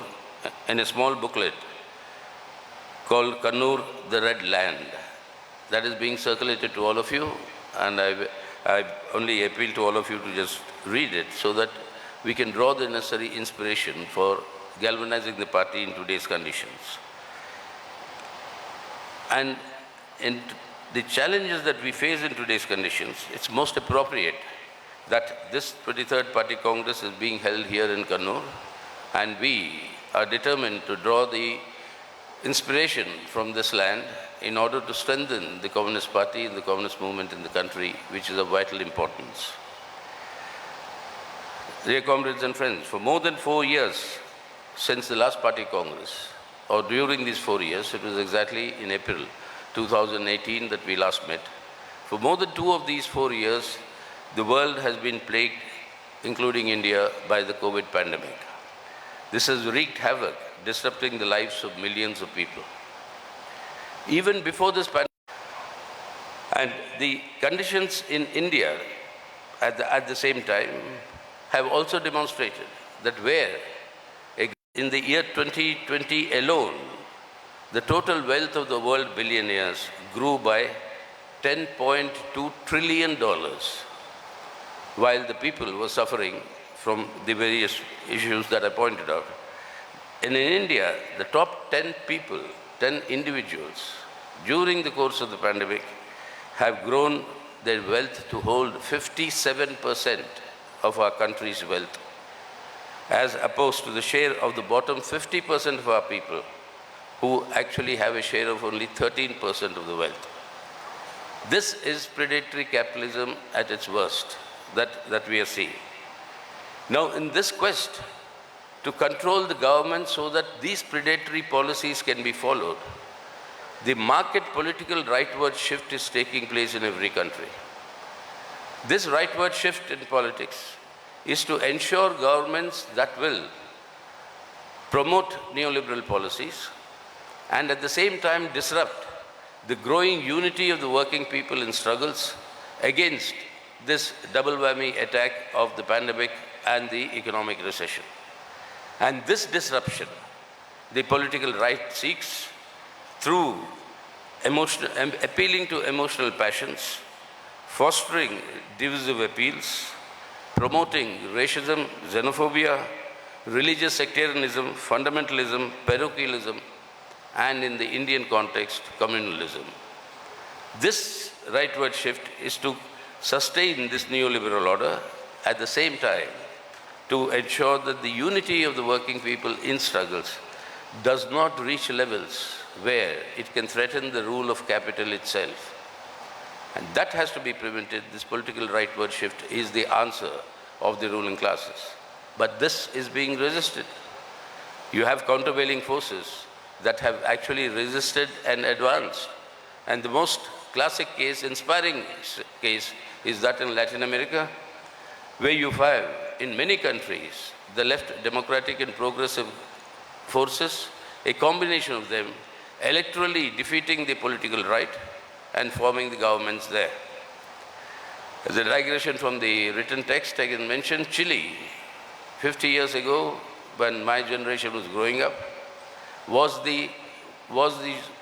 in a small booklet called Kannur, the Red Land. That is being circulated to all of you, and I only appeal to all of you to just read it so that we can draw the necessary inspiration for galvanizing the party in today's conditions. And in the challenges that we face in today's conditions, it's most appropriate that this 23rd Party Congress is being held here in Kannur, and we are determined to draw the inspiration from this land in order to strengthen the Communist Party and the Communist movement in the country, which is of vital importance. Dear comrades and friends, for more than 4 years since the last Party Congress, or during these 4 years, it was exactly in April 2018 that we last met. For more than 2 of these 4 years, the world has been plagued, including India, by the COVID pandemic. This has wreaked havoc, disrupting the lives of millions of people. Even before this pandemic, and the conditions in India at the same time have also demonstrated that where in the year 2020 alone, the total wealth of the world billionaires grew by $10.2 trillion, while the people were suffering from the various issues that I pointed out. And in India, the top 10 people, 10 individuals, during the course of the pandemic, have grown their wealth to hold 57% of our country's wealth, as opposed to the share of the bottom 50% of our people, who actually have a share of only 13% of the wealth. This is predatory capitalism at its worst that we are seeing. Now, in this quest to control the government so that these predatory policies can be followed, the market political rightward shift is taking place in every country. This rightward shift in politics is to ensure governments that will promote neoliberal policies and at the same time disrupt the growing unity of the working people in struggles against this double whammy attack of the pandemic and the economic recession. And this disruption, the political right seeks through appealing to emotional passions, fostering divisive appeals, promoting racism, xenophobia, religious sectarianism, fundamentalism, parochialism, and in the Indian context, communalism. This rightward shift is to sustain this neoliberal order, at the same time to ensure that the unity of the working people in struggles does not reach levels where it can threaten the rule of capital itself. And that has to be prevented. This political rightward shift is the answer of the ruling classes. But this is being resisted. You have countervailing forces that have actually resisted and advanced. And the most classic case, inspiring case, is that in Latin America, where you have, in many countries, the left democratic and progressive forces, a combination of them, electorally defeating the political right and forming the governments there. As a digression from the written text, I can mention Chile. 50 years ago, when my generation was growing up, was the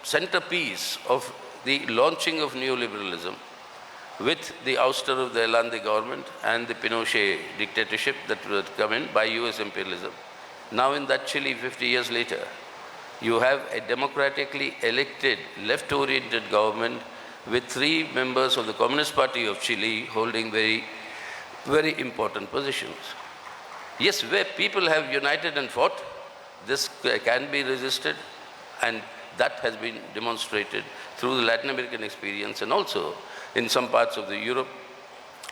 centerpiece of the launching of neoliberalism with the ouster of the Allende government and the Pinochet dictatorship that would come in by US imperialism. Now in that Chile, 50 years later, you have a democratically elected, left-oriented government with 3 members of the Communist Party of Chile holding very, very important positions. Yes, where people have united and fought, this can be resisted, and that has been demonstrated through the Latin American experience and also in some parts of the Europe,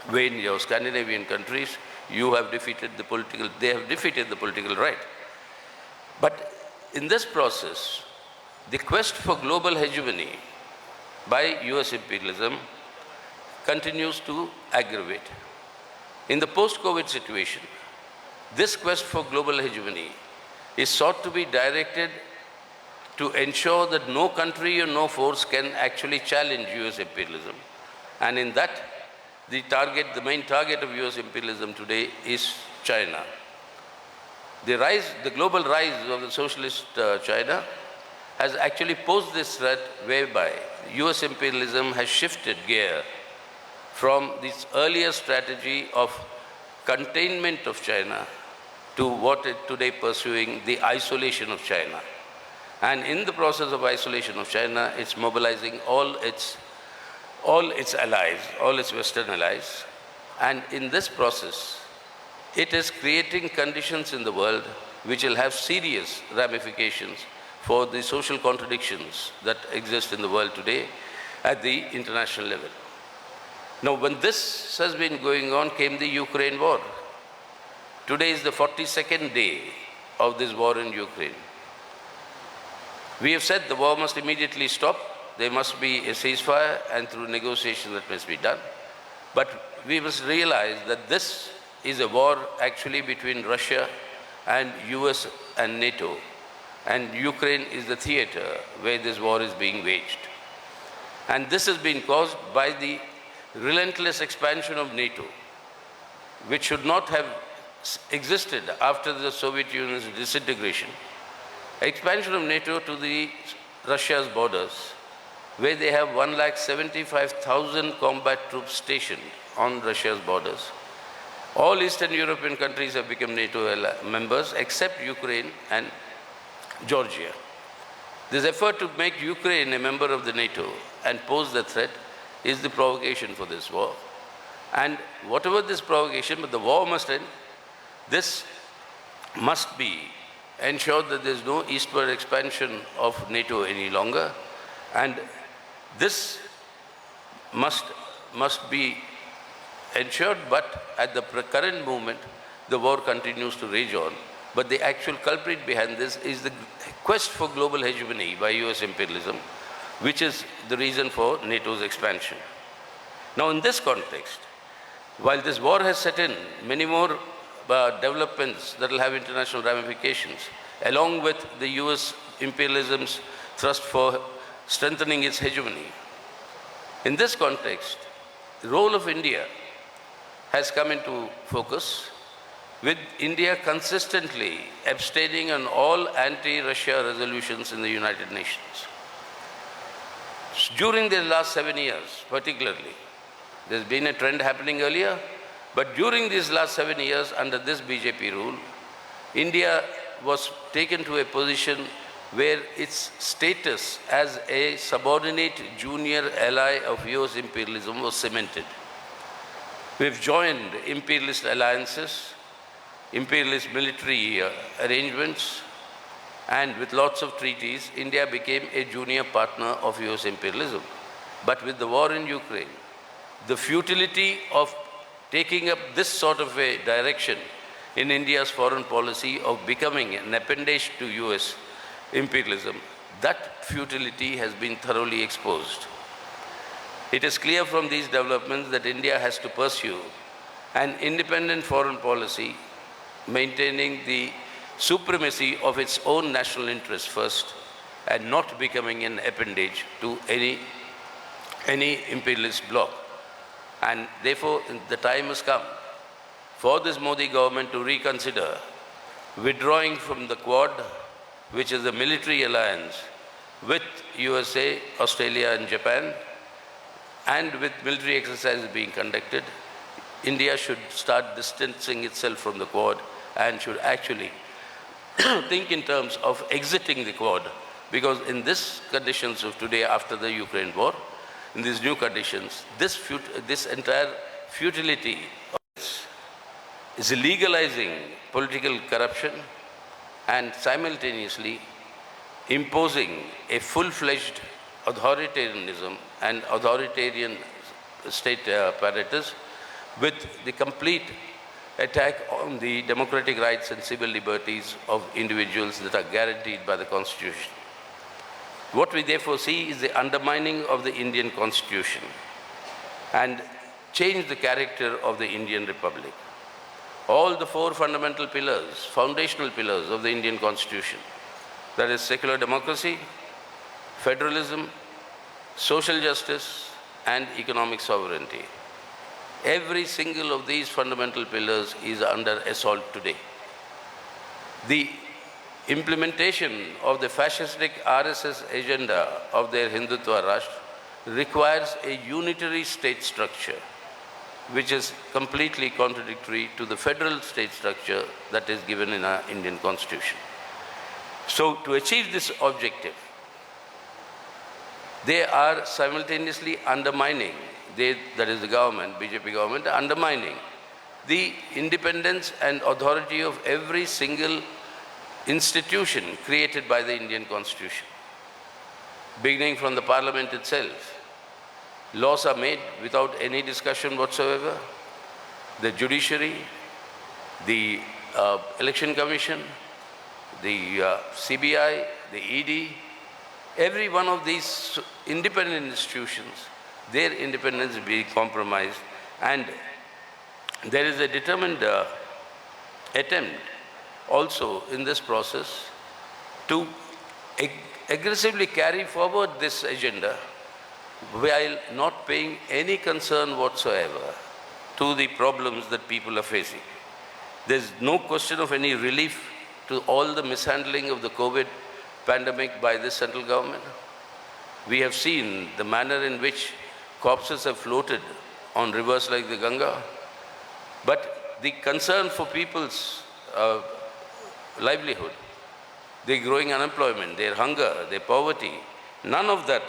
where in your Scandinavian countries, you have defeated the political, they have defeated the political right. But in this process, the quest for global hegemony by US imperialism continues to aggravate. In the post-COVID situation, this quest for global hegemony is sought to be directed to ensure that no country or no force can actually challenge US imperialism. And in that, the main target of US imperialism today is China. The global rise of the socialist China has actually posed this threat whereby US imperialism has shifted gear from this earlier strategy of containment of China to what it today pursuing, the isolation of China. And in the process of isolation of China, it's mobilizing all its allies, all its Western allies. And in this process, it is creating conditions in the world which will have serious ramifications for the social contradictions that exist in the world today at the international level. Now, when this has been going on, came the Ukraine war. Today is the 42nd day of this war in Ukraine. We have said the war must immediately stop. There must be a ceasefire, and through negotiation that must be done. But we must realize that this is a war actually between Russia and US and NATO. And Ukraine is the theater where this war is being waged. And this has been caused by the relentless expansion of NATO, which should not have existed after the Soviet Union's disintegration. Expansion of NATO to the Russia's borders, where they have 175,000 combat troops stationed on Russia's borders. All Eastern European countries have become NATO members except Ukraine and Georgia. This effort to make Ukraine a member of the NATO and pose the threat is the provocation for this war. And whatever this provocation, but the war must end. This must be ensured that there is no eastward expansion of NATO any longer. And this must be ensured, but at the current moment, the war continues to rage on. But the actual culprit behind this is the quest for global hegemony by US imperialism, which is the reason for NATO's expansion. Now, in this context, while this war has set in, many more developments that will have international ramifications, along with the US imperialism's thrust for strengthening its hegemony. In this context, the role of India has come into focus, with India consistently abstaining on all anti-Russia resolutions in the United Nations. During the last 7 years, particularly, there's been a trend happening earlier, but during these last 7 years, under this BJP rule, India was taken to a position where its status as a subordinate junior ally of US imperialism was cemented. We've joined imperialist alliances, imperialist military arrangements, and with lots of treaties, India became a junior partner of US imperialism. But with the war in Ukraine, the futility of taking up this sort of a direction in India's foreign policy of becoming an appendage to US imperialism, that futility has been thoroughly exposed. It is clear from these developments that India has to pursue an independent foreign policy, maintaining the supremacy of its own national interests first, and not becoming an appendage to any imperialist bloc. And therefore, the time has come for this Modi government to reconsider withdrawing from the Quad, which is a military alliance with USA, Australia and Japan, and with military exercises being conducted. India should start distancing itself from the Quad and should actually think in terms of exiting the Quad, because in these conditions of today, after the Ukraine war, in these new conditions, this entire futility is legalizing political corruption and simultaneously imposing a full-fledged authoritarianism and authoritarian state apparatus with the complete attack on the democratic rights and civil liberties of individuals that are guaranteed by the Constitution. What we therefore see is the undermining of the Indian Constitution and change the character of the Indian Republic. All the four fundamental pillars, foundational pillars of the Indian Constitution, that is secular democracy, federalism, social justice, and economic sovereignty. Every single of these fundamental pillars is under assault today. The implementation of the fascistic RSS agenda of their Hindutva Rashtra requires a unitary state structure, which is completely contradictory to the federal state structure that is given in our Indian Constitution. So, to achieve this objective, they are simultaneously undermining, that is the government, BJP government, undermining the independence and authority of every single institution created by the Indian Constitution. Beginning from the Parliament itself, laws are made without any discussion whatsoever. The judiciary, the Election Commission, the CBI, the ED, every one of these independent institutions, their independence is being compromised, and there is a determined attempt also in this process to aggressively carry forward this agenda while not paying any concern whatsoever to the problems that people are facing. There is no question of any relief to all the mishandling of the COVID pandemic by this central government. We have seen the manner in which corpses have floated on rivers like the Ganga, but the concern for people's livelihood, their growing unemployment, their hunger, their poverty, none of that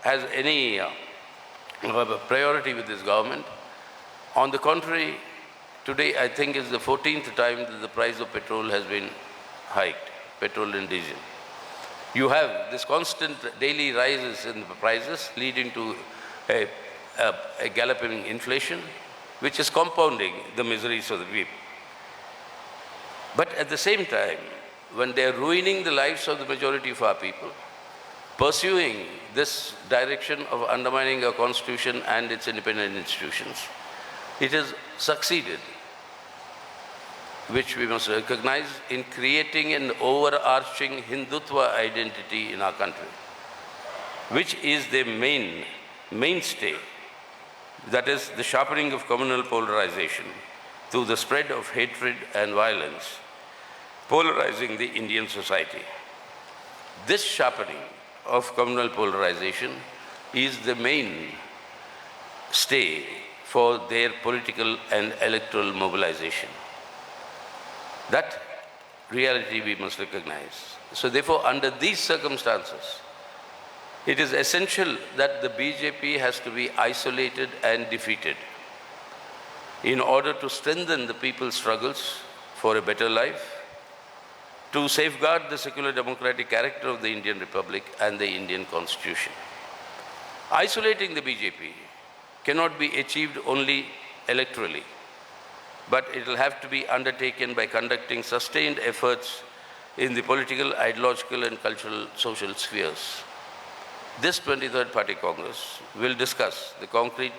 has any priority with this government. On the contrary, today I think is the 14th time that the price of petrol has been hiked, petrol and diesel. You have this constant daily rises in the prices leading to a galloping inflation, which is compounding the miseries of the people. But at the same time, when they are ruining the lives of the majority of our people, pursuing this direction of undermining our constitution and its independent institutions, it has succeeded, which we must recognize, in creating an overarching Hindutva identity in our country, which is the mainstay, that is the sharpening of communal polarization through the spread of hatred and violence, polarizing the Indian society. This sharpening of communal polarization is the main stay for their political and electoral mobilization. That reality we must recognize. So therefore, under these circumstances, it is essential that the BJP has to be isolated and defeated in order to strengthen the people's struggles for a better life, to safeguard the secular democratic character of the Indian Republic and the Indian Constitution. Isolating the BJP cannot be achieved only electorally, but it will have to be undertaken by conducting sustained efforts in the political, ideological and cultural social spheres. This 23rd Party Congress will discuss the concrete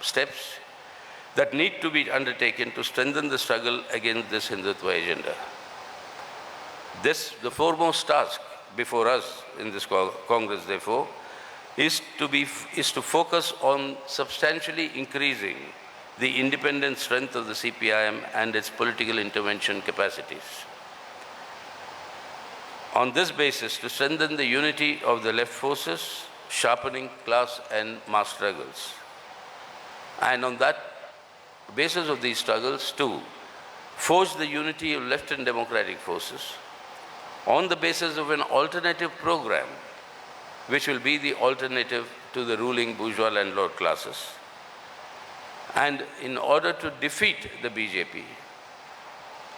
steps that need to be undertaken to strengthen the struggle against this Hindutva agenda. The foremost task before us in this Congress, therefore, is to focus on substantially increasing the independent strength of the CPIM and its political intervention capacities. On this basis, to strengthen the unity of the left forces, sharpening class and mass struggles. And on that basis of these struggles, to forge the unity of left and democratic forces on the basis of an alternative program, which will be the alternative to the ruling bourgeois landlord classes. And in order to defeat the BJP,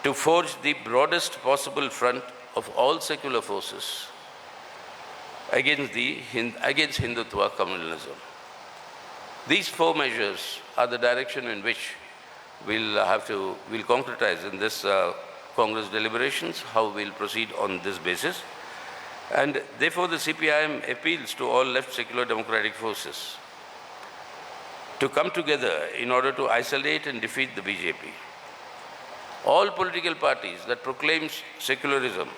to forge the broadest possible front of all secular forces against Hindutva communalism. These four measures are the direction in which we'll concretize in this Congress deliberations, how we'll proceed on this basis. And therefore, the CPIM appeals to all left secular democratic forces to come together in order to isolate and defeat the BJP. All political parties that proclaim secularism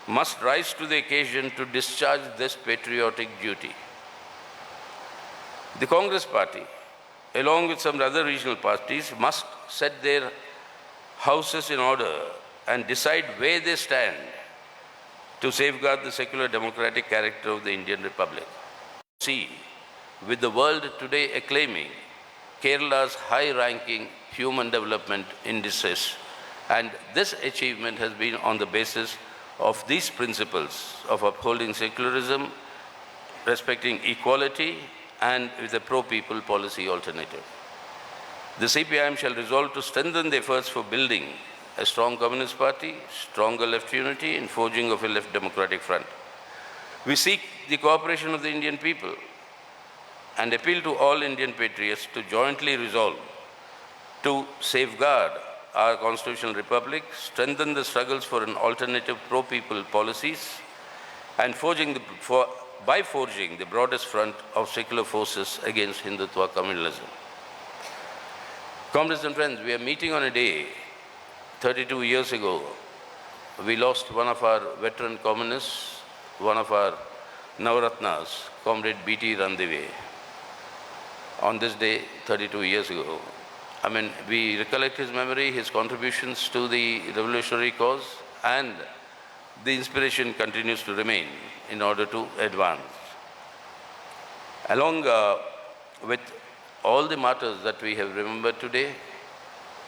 must rise to the occasion to discharge this patriotic duty. The Congress party, along with some other regional parties, must set their houses in order and decide where they stand to safeguard the secular democratic character of the Indian Republic. See, with the world today acclaiming Kerala's high-ranking human development indices, and this achievement has been on the basis of these principles of upholding secularism, respecting equality, and with a pro-people policy alternative. The CPIM shall resolve to strengthen the efforts for building a strong Communist Party, stronger left unity, and forging of a left democratic front. We seek the cooperation of the Indian people and appeal to all Indian patriots to jointly resolve to safeguard our constitutional republic, strengthen the struggles for an alternative pro-people policies, and by forging the broadest front of secular forces against Hindutva communalism. Comrades and friends, we are meeting on a day 32 years ago. We lost one of our veteran communists, one of our Navaratnas, Comrade B.T. Randive. On this day, 32 years ago, we recollect his memory, his contributions to the revolutionary cause, and the inspiration continues to remain in order to advance. Along with all the martyrs that we have remembered today,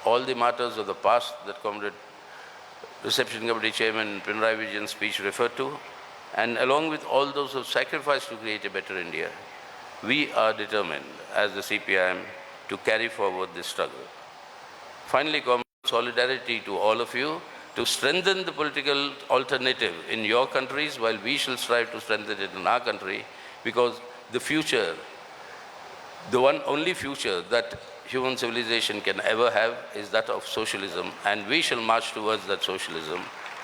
all the martyrs of the past that Comrade Reception Committee Chairman Pinarayi Vijayan's speech referred to, and along with all those who have sacrificed to create a better India, we are determined as the CPIM to carry forward this struggle. Finally, solidarity to all of you to strengthen the political alternative in your countries while we shall strive to strengthen it in our country, because the future, the one only future that human civilization can ever have is that of socialism, and we shall march towards that socialism,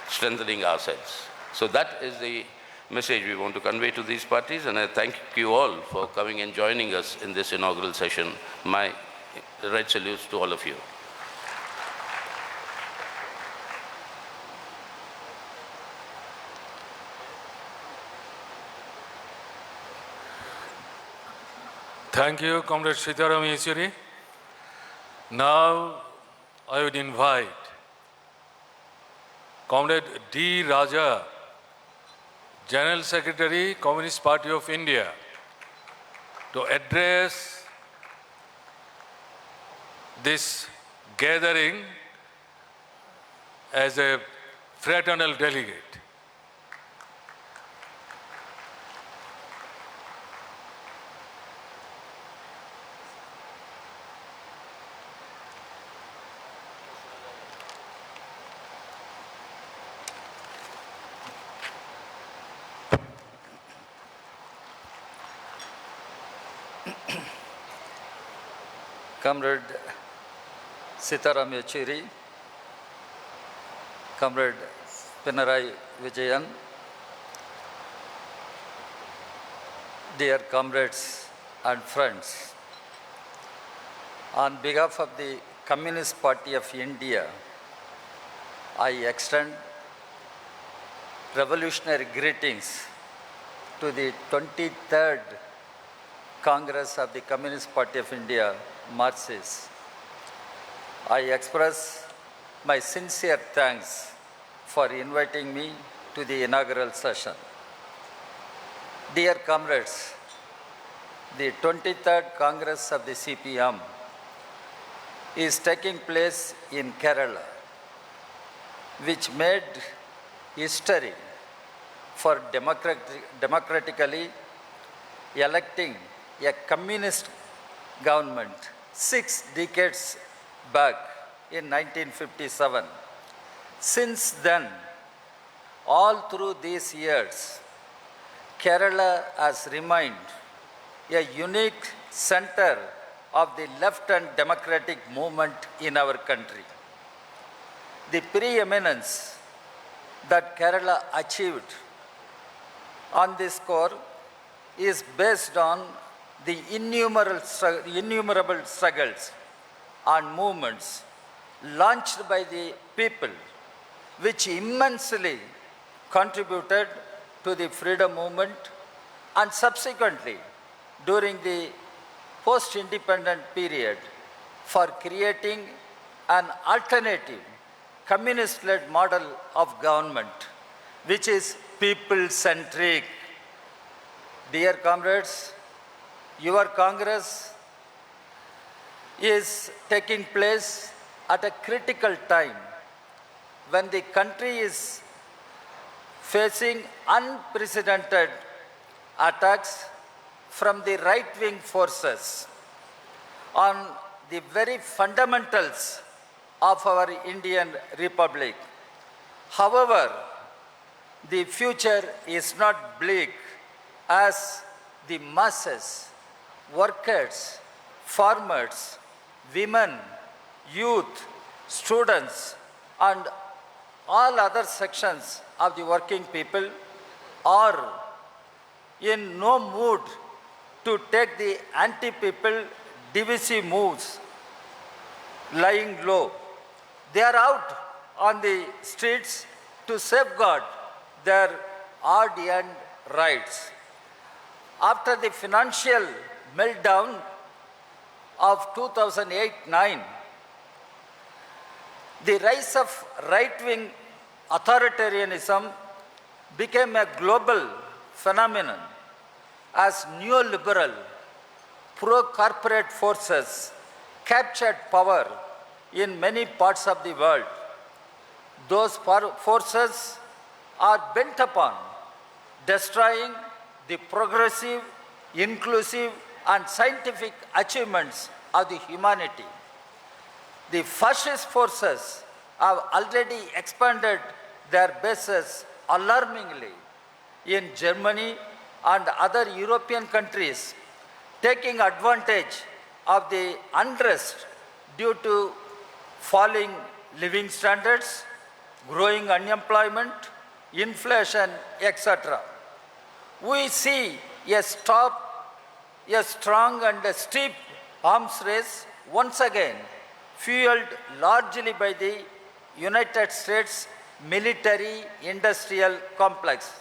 strengthening ourselves. So that is the message we want to convey to these parties, and I thank you all for coming and joining us in this inaugural session. My red salutes to all of you. Thank you, Comrade Sitaram Yechuri. Now, I would invite Comrade D. Raja, General Secretary, Communist Party of India, to address this gathering as a fraternal delegate. Comrade Sitaram Yechuri, Comrade Pinarayi Vijayan, dear comrades and friends, on behalf of the Communist Party of India, I extend revolutionary greetings to the 23rd Congress of the Communist Party of India, Marxist. I express my sincere thanks for inviting me to the inaugural session. Dear comrades, the 23rd Congress of the CPM is taking place in Kerala, which made history for democratically electing a communist government 6 decades back in 1957. Since then, all through these years, Kerala has remained a unique center of the left and democratic movement in our country. The preeminence that Kerala achieved on this score is based on the innumerable struggles and movements launched by the people, which immensely contributed to the freedom movement, and subsequently during the post-independent period for creating an alternative communist-led model of government, which is people-centric. Dear comrades, your Congress is taking place at a critical time when the country is facing unprecedented attacks from the right-wing forces on the very fundamentals of our Indian Republic. However, the future is not bleak as the masses, workers, farmers, women, youth, students, and all other sections of the working people are in no mood to take the anti-people divisive moves lying low. They are out on the streets to safeguard their hard-earned rights. After the financial meltdown of 2008-9, the rise of right-wing authoritarianism became a global phenomenon as neoliberal, pro-corporate forces captured power in many parts of the world. Those forces are bent upon destroying the progressive, inclusive, and scientific achievements of the humanity. The fascist forces have already expanded their bases alarmingly in Germany and other European countries, taking advantage of the unrest due to falling living standards, growing unemployment, inflation, etc. We see a strong and a steep arms race once again, fueled largely by the United States military-industrial complex.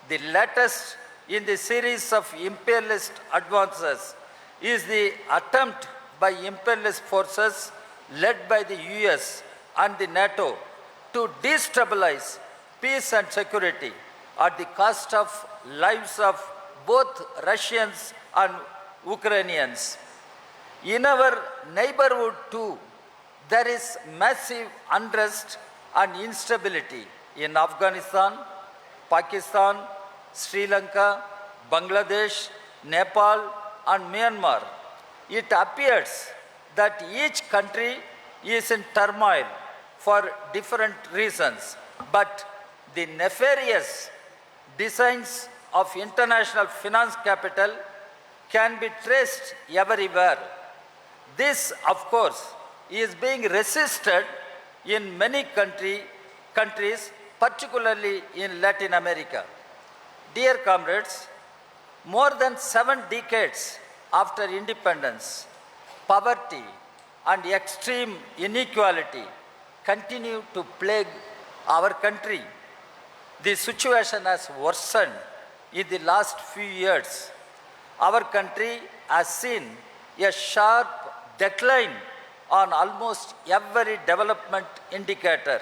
The latest in the series of imperialist advances is the attempt by imperialist forces led by the US and the NATO to destabilize peace and security at the cost of lives of both Russians and Ukrainians. In our neighborhood too, there is massive unrest and instability in Afghanistan, Pakistan, Sri Lanka, Bangladesh, Nepal, and Myanmar. It appears that each country is in turmoil for different reasons, but the nefarious designs of international finance capital can be traced everywhere. This, of course, is being resisted in many countries, particularly in Latin America. Dear comrades, more than 7 decades after independence, poverty and extreme inequality continue to plague our country. The situation has worsened in the last few years. Our country has seen a sharp decline on almost every development indicator,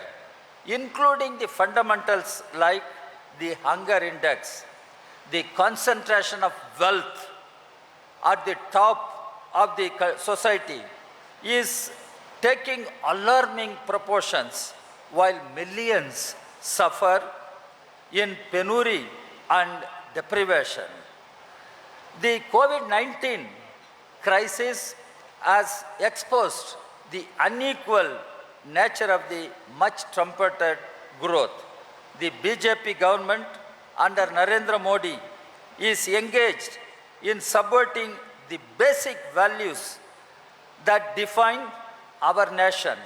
including the fundamentals like the hunger index. The concentration of wealth at the top of the society is taking alarming proportions, while millions suffer in penury and deprivation. The COVID-19 crisis has exposed the unequal nature of the much trumpeted growth. The BJP government under Narendra Modi is engaged in subverting the basic values that define our nation: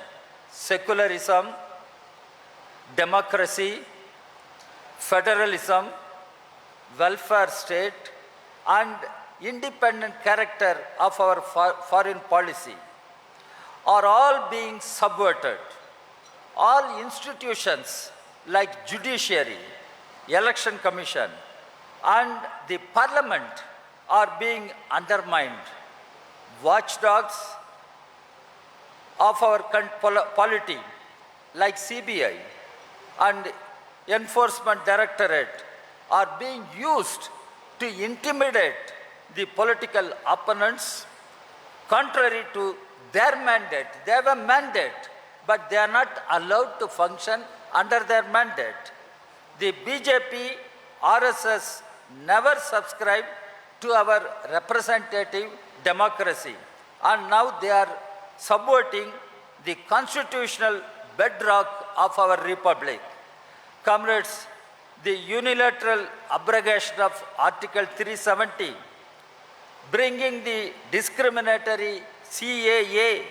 secularism, democracy, federalism, welfare state, and independent character of our foreign policy are all being subverted. All institutions like judiciary, election commission, and the parliament are being undermined. Watchdogs of our polity like CBI and Enforcement Directorate are being used to intimidate the political opponents contrary to their mandate. They have a mandate, but they are not allowed to function under their mandate. The BJP, RSS never subscribed to our representative democracy, and now they are subverting the constitutional bedrock of our republic. Comrades, the unilateral abrogation of Article 370, bringing the discriminatory CAA,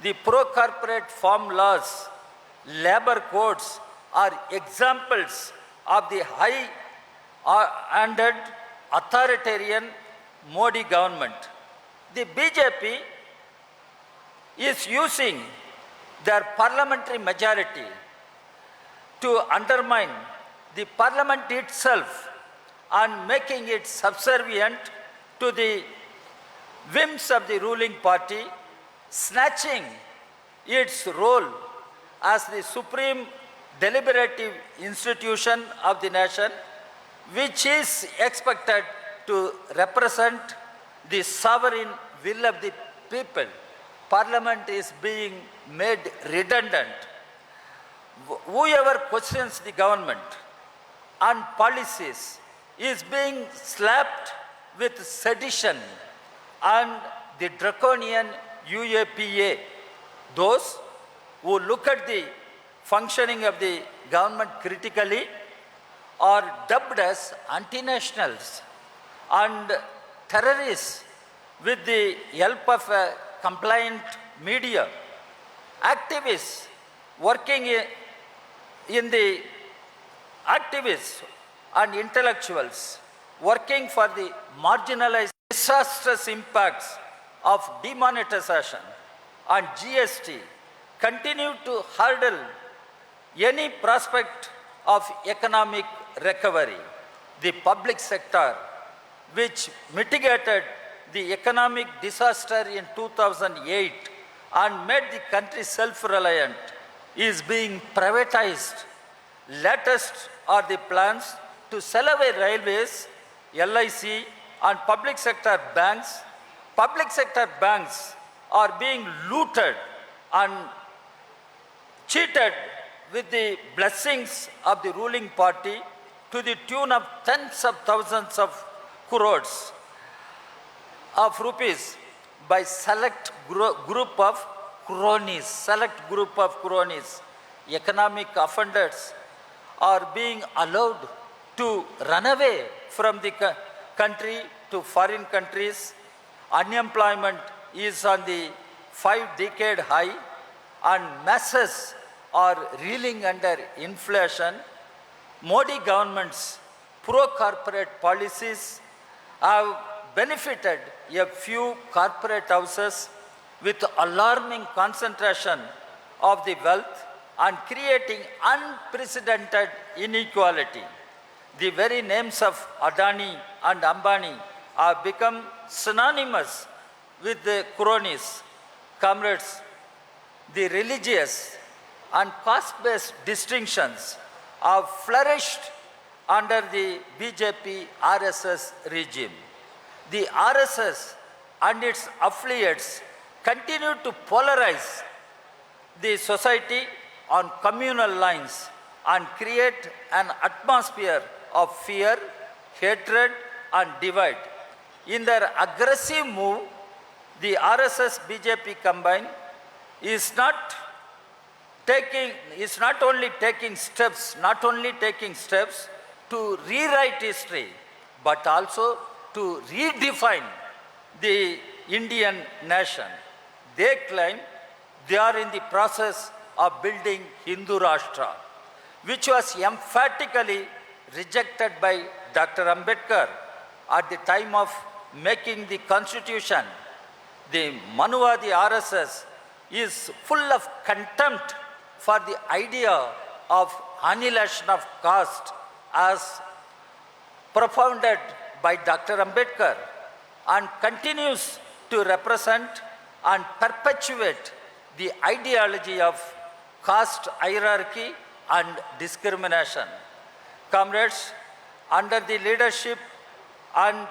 the pro-corporate farm laws, labor codes are examples of the high-handed authoritarian Modi government. The BJP is using their parliamentary majority to undermine the parliament itself and making it subservient to the whims of the ruling party, snatching its role as the supreme deliberative institution of the nation, which is expected to represent the sovereign will of the people. Parliament is being made redundant. Whoever questions the government and policies is being slapped with sedition and the draconian UAPA. Those who look at the functioning of the government critically are dubbed as anti-nationals and terrorists with the help of a compliant media. Activists working in the activists and intellectuals working for the marginalized disastrous impacts of demonetization and GST continue to hurdle any prospect of economic recovery. The public sector, which mitigated the economic disaster in 2008 and made the country self-reliant, is being privatized. Latest are the plans to sell away railways, LIC, and public sector banks. Public sector banks are being looted and cheated with the blessings of the ruling party to the tune of tens of thousands of crores of rupees by select group of cronies. Economic offenders are being allowed to run away from the country to foreign countries. Unemployment is on the 5-decade high and masses are reeling under inflation. Modi government's pro-corporate policies have benefited a few corporate houses with alarming concentration of the wealth and creating unprecedented inequality. The very names of Adani and Ambani have become synonymous with the cronies. Comrades, the religious and caste-based distinctions have flourished under the BJP RSS regime. The RSS and its affiliates continue to polarize the society on communal lines and create an atmosphere of fear, hatred, and divide. In their aggressive move, the RSS-BJP combined is not only taking steps to rewrite history, but also to redefine the Indian nation. They claim they are in the process of building Hindu Rashtra, which was emphatically rejected by Dr. Ambedkar at the time of making the constitution, the Manuvadi RSS is full of contempt for the idea of annihilation of caste as propounded by Dr. Ambedkar, and continues to represent and perpetuate the ideology of caste hierarchy and discrimination. Comrades, under the leadership and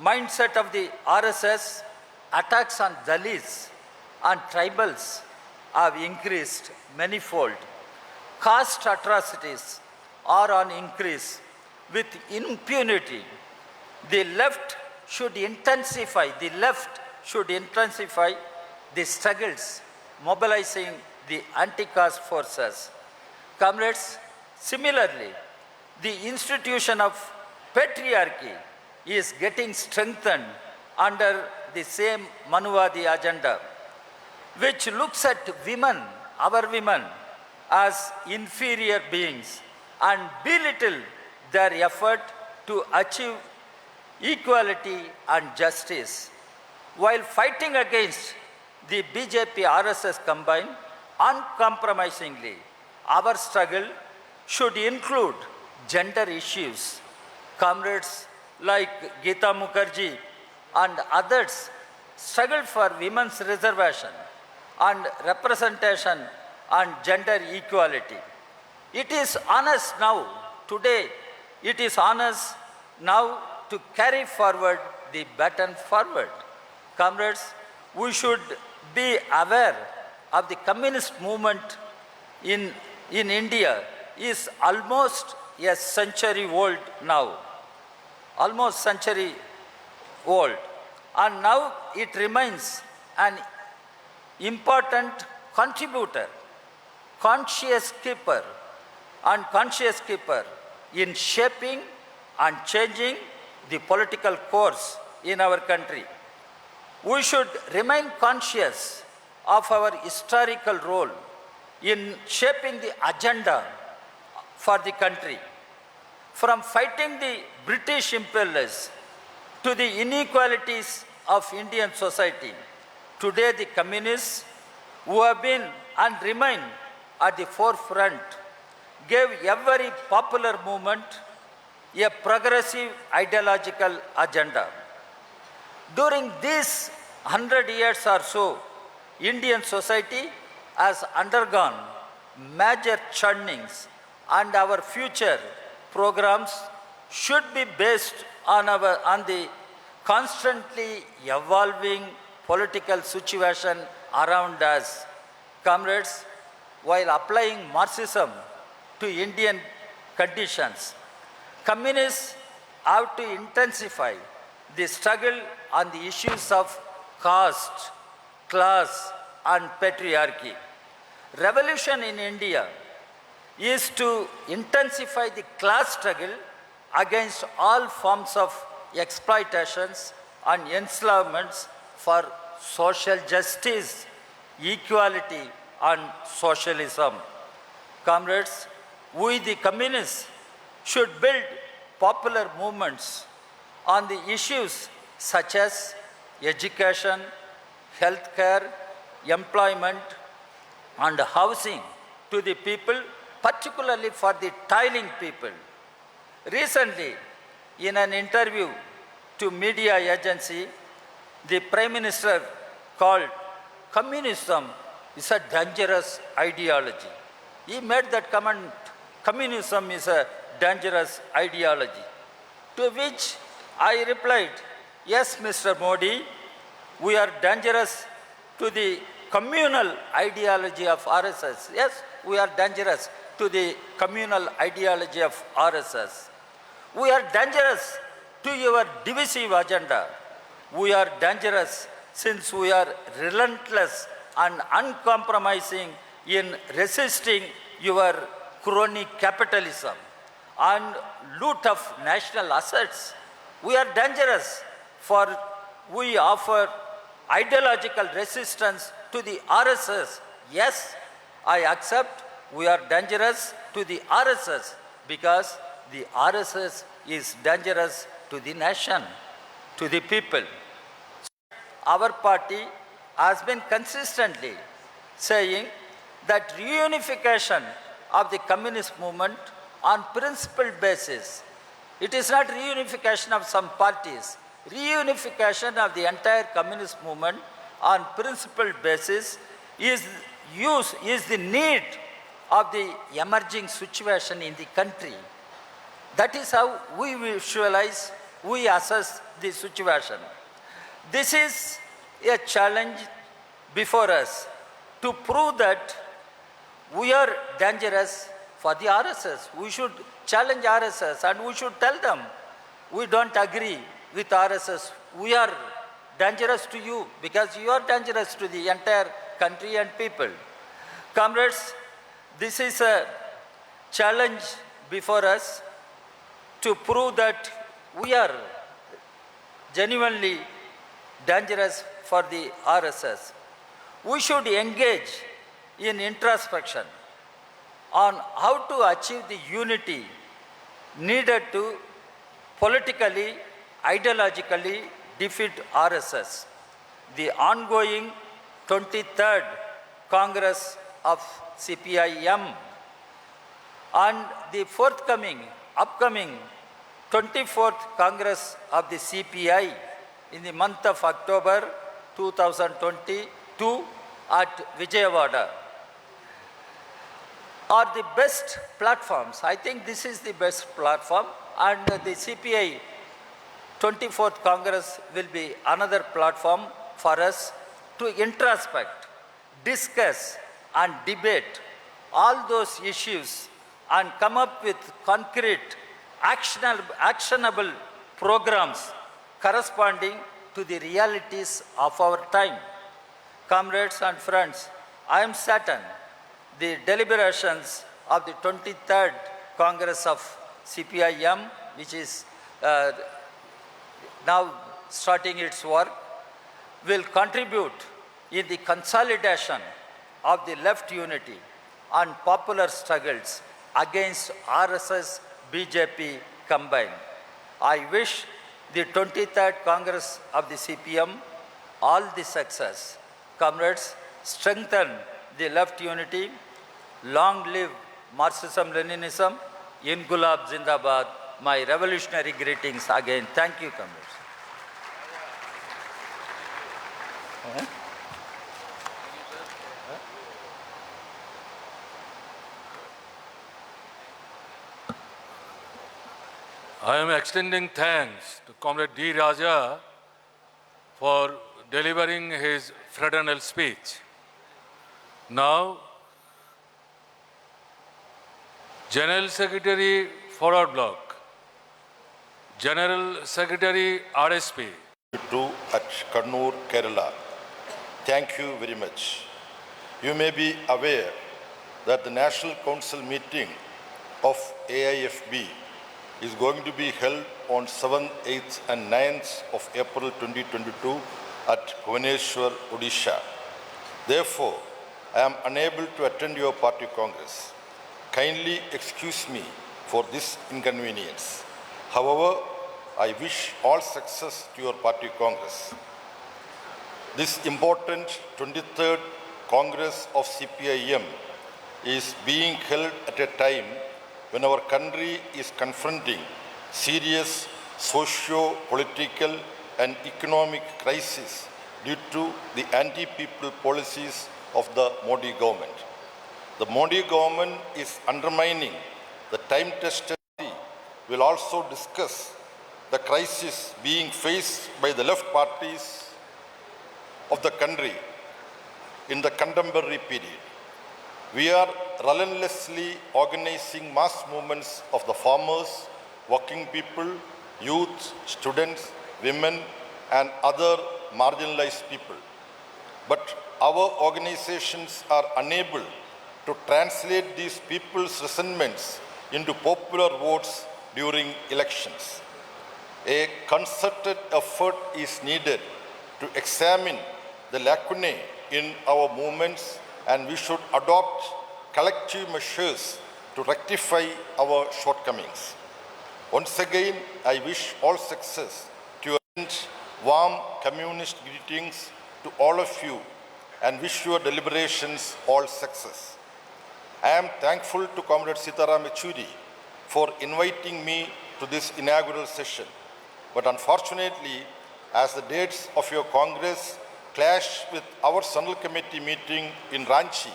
mindset of the RSS, attacks on Dalits and tribals have increased manifold. Caste atrocities are on increase with impunity. The left should intensify the struggles, mobilizing the anti-caste forces. Comrades, similarly, the institution of patriarchy is getting strengthened under the same Manuvadi agenda, which looks at women, our women, as inferior beings and belittle their effort to achieve equality and justice. While fighting against the BJP RSS combine uncompromisingly, our struggle should include gender issues. Comrades like Geeta Mukherjee and others struggled for women's reservation and representation and gender equality. It is on us now, today, it is on us now to carry forward the baton forward. Comrades, we should be aware of the communist movement in India is almost a century old now. Almost century old. And now it remains an important contributor, conscious keeper in shaping and changing the political course in our country. We should remain conscious of our historical role in shaping the agenda for the country. From fighting the British imperialists to the inequalities of Indian society, today the communists who have been and remain at the forefront gave every popular movement a progressive ideological agenda. During these 100 years or so, Indian society has undergone major churnings, and our future programs should be based on the constantly evolving political situation around us. Comrades, while applying Marxism to Indian conditions, communists have to intensify the struggle on the issues of caste, class, and patriarchy. Revolution in India is to intensify the class struggle against all forms of exploitations and enslavements for social justice, equality, and socialism. Comrades, we the communists should build popular movements on the issues such as education, healthcare, employment, and housing to the people, particularly for the toiling people. Recently, in an interview to media agency, the Prime Minister called communism is a dangerous ideology. He made that comment, communism is a dangerous ideology. To which I replied, yes, Mr. Modi, we are dangerous to the communal ideology of RSS. Yes, we are dangerous to the communal ideology of RSS. We are dangerous to your divisive agenda. We are dangerous since we are relentless and uncompromising in resisting your crony capitalism and loot of national assets. We are dangerous for we offer ideological resistance to the RSS. Yes, I accept we are dangerous to the RSS because the RSS is dangerous to the nation, to the people. Our party has been consistently saying that reunification of the communist movement on principled basis, it is not reunification of some parties, reunification of the entire communist movement on principled basis is the need of the emerging situation in the country. That is how we visualize, we assess the situation. This is a challenge before us to prove that we are dangerous for the RSS. We should challenge RSS and we should tell them, we don't agree with RSS. We are dangerous to you because you are dangerous to the entire country and people. Comrades, this is a challenge before us to prove that we are genuinely dangerous for the RSS. We should engage in introspection on how to achieve the unity needed to politically, ideologically defeat RSS. The ongoing 23rd Congress of CPIM and the upcoming 24th Congress of the CPI in the month of October 2022 at Vijayawada are the best platforms. I think this is the best platform, and the CPI 24th Congress will be another platform for us to introspect, discuss and debate all those issues and come up with concrete, actionable programs corresponding to the realities of our time. Comrades and friends, I am certain the deliberations of the 23rd Congress of CPIM, which is now starting its work, will contribute in the consolidation of the left unity and popular struggles against RSS, BJP combined. I wish the 23rd Congress of the CPM all the success. Comrades, strengthen the left unity. Long live Marxism-Leninism. Ingulab Zindabad. My revolutionary greetings again. Thank you, comrades. I am extending thanks to Comrade D. Raja for delivering his fraternal speech. Now, General Secretary Forward Bloc, General Secretary RSP. At Kannur, Kerala. Thank you very much. You may be aware that the National Council meeting of AIFB is going to be held on 7th, 8th and 9th of April 2022 at Bhubaneswar, Odisha. Therefore, I am unable to attend your party congress. Kindly excuse me for this inconvenience. However, I wish all success to your party congress. This important 23rd Congress of CPIM is being held at a time when our country is confronting serious socio-political and economic crisis due to the anti-people policies of the Modi government. The Modi government is undermining the time-tested. Will also discuss the crisis being faced by the left parties of the country in the contemporary period. We are relentlessly organizing mass movements of the farmers, working people, youth, students, women, and other marginalized people. But our organizations are unable to translate these people's resentments into popular votes during elections. A concerted effort is needed to examine the lacunae in our movements, and we should adopt collective measures to rectify our shortcomings. Once again, I wish all success to you and warm communist greetings to all of you and wish your deliberations all success. I am thankful to Comrade Sitaram Yechury for inviting me to this inaugural session. But unfortunately, as the dates of your Congress clash with our Central Committee meeting in Ranchi,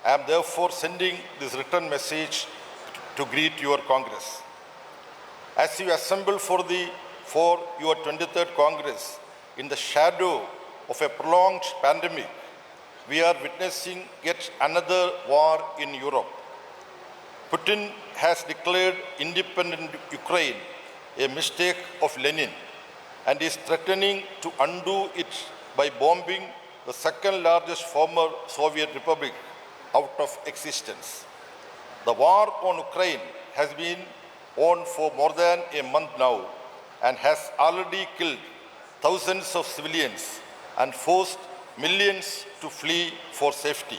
I am therefore sending this written message to greet your Congress. As you assemble for your 23rd Congress in the shadow of a prolonged pandemic, we are witnessing yet another war in Europe. Putin has declared independent Ukraine a mistake of Lenin and is threatening to undo it by bombing the second largest former Soviet republic out of existence. The war on Ukraine has been on for more than a month now and has already killed thousands of civilians and forced millions to flee for safety.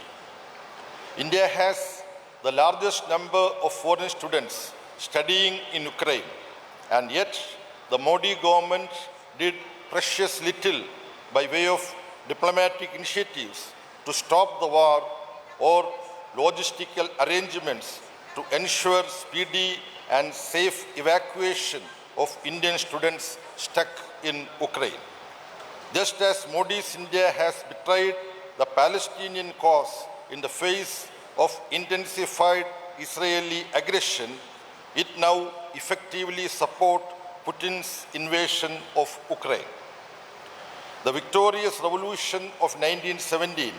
India has the largest number of foreign students studying in Ukraine, and yet the Modi government did precious little by way of diplomatic initiatives to stop the war or logistical arrangements to ensure speedy and safe evacuation of Indian students stuck in Ukraine. Just as Modi's India has betrayed the Palestinian cause in the face of intensified Israeli aggression, it now effectively supports Putin's invasion of Ukraine. The victorious revolution of 1917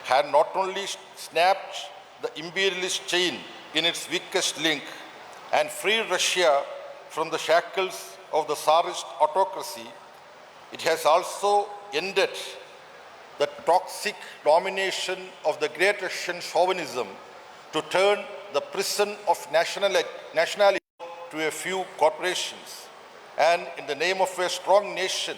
had not only snapped the imperialist chain in its weakest link and freed Russia from the shackles of the Tsarist autocracy, it has also ended the toxic domination of the Great Russian chauvinism to turn the prison of nationality to a few corporations. And in the name of a strong nation,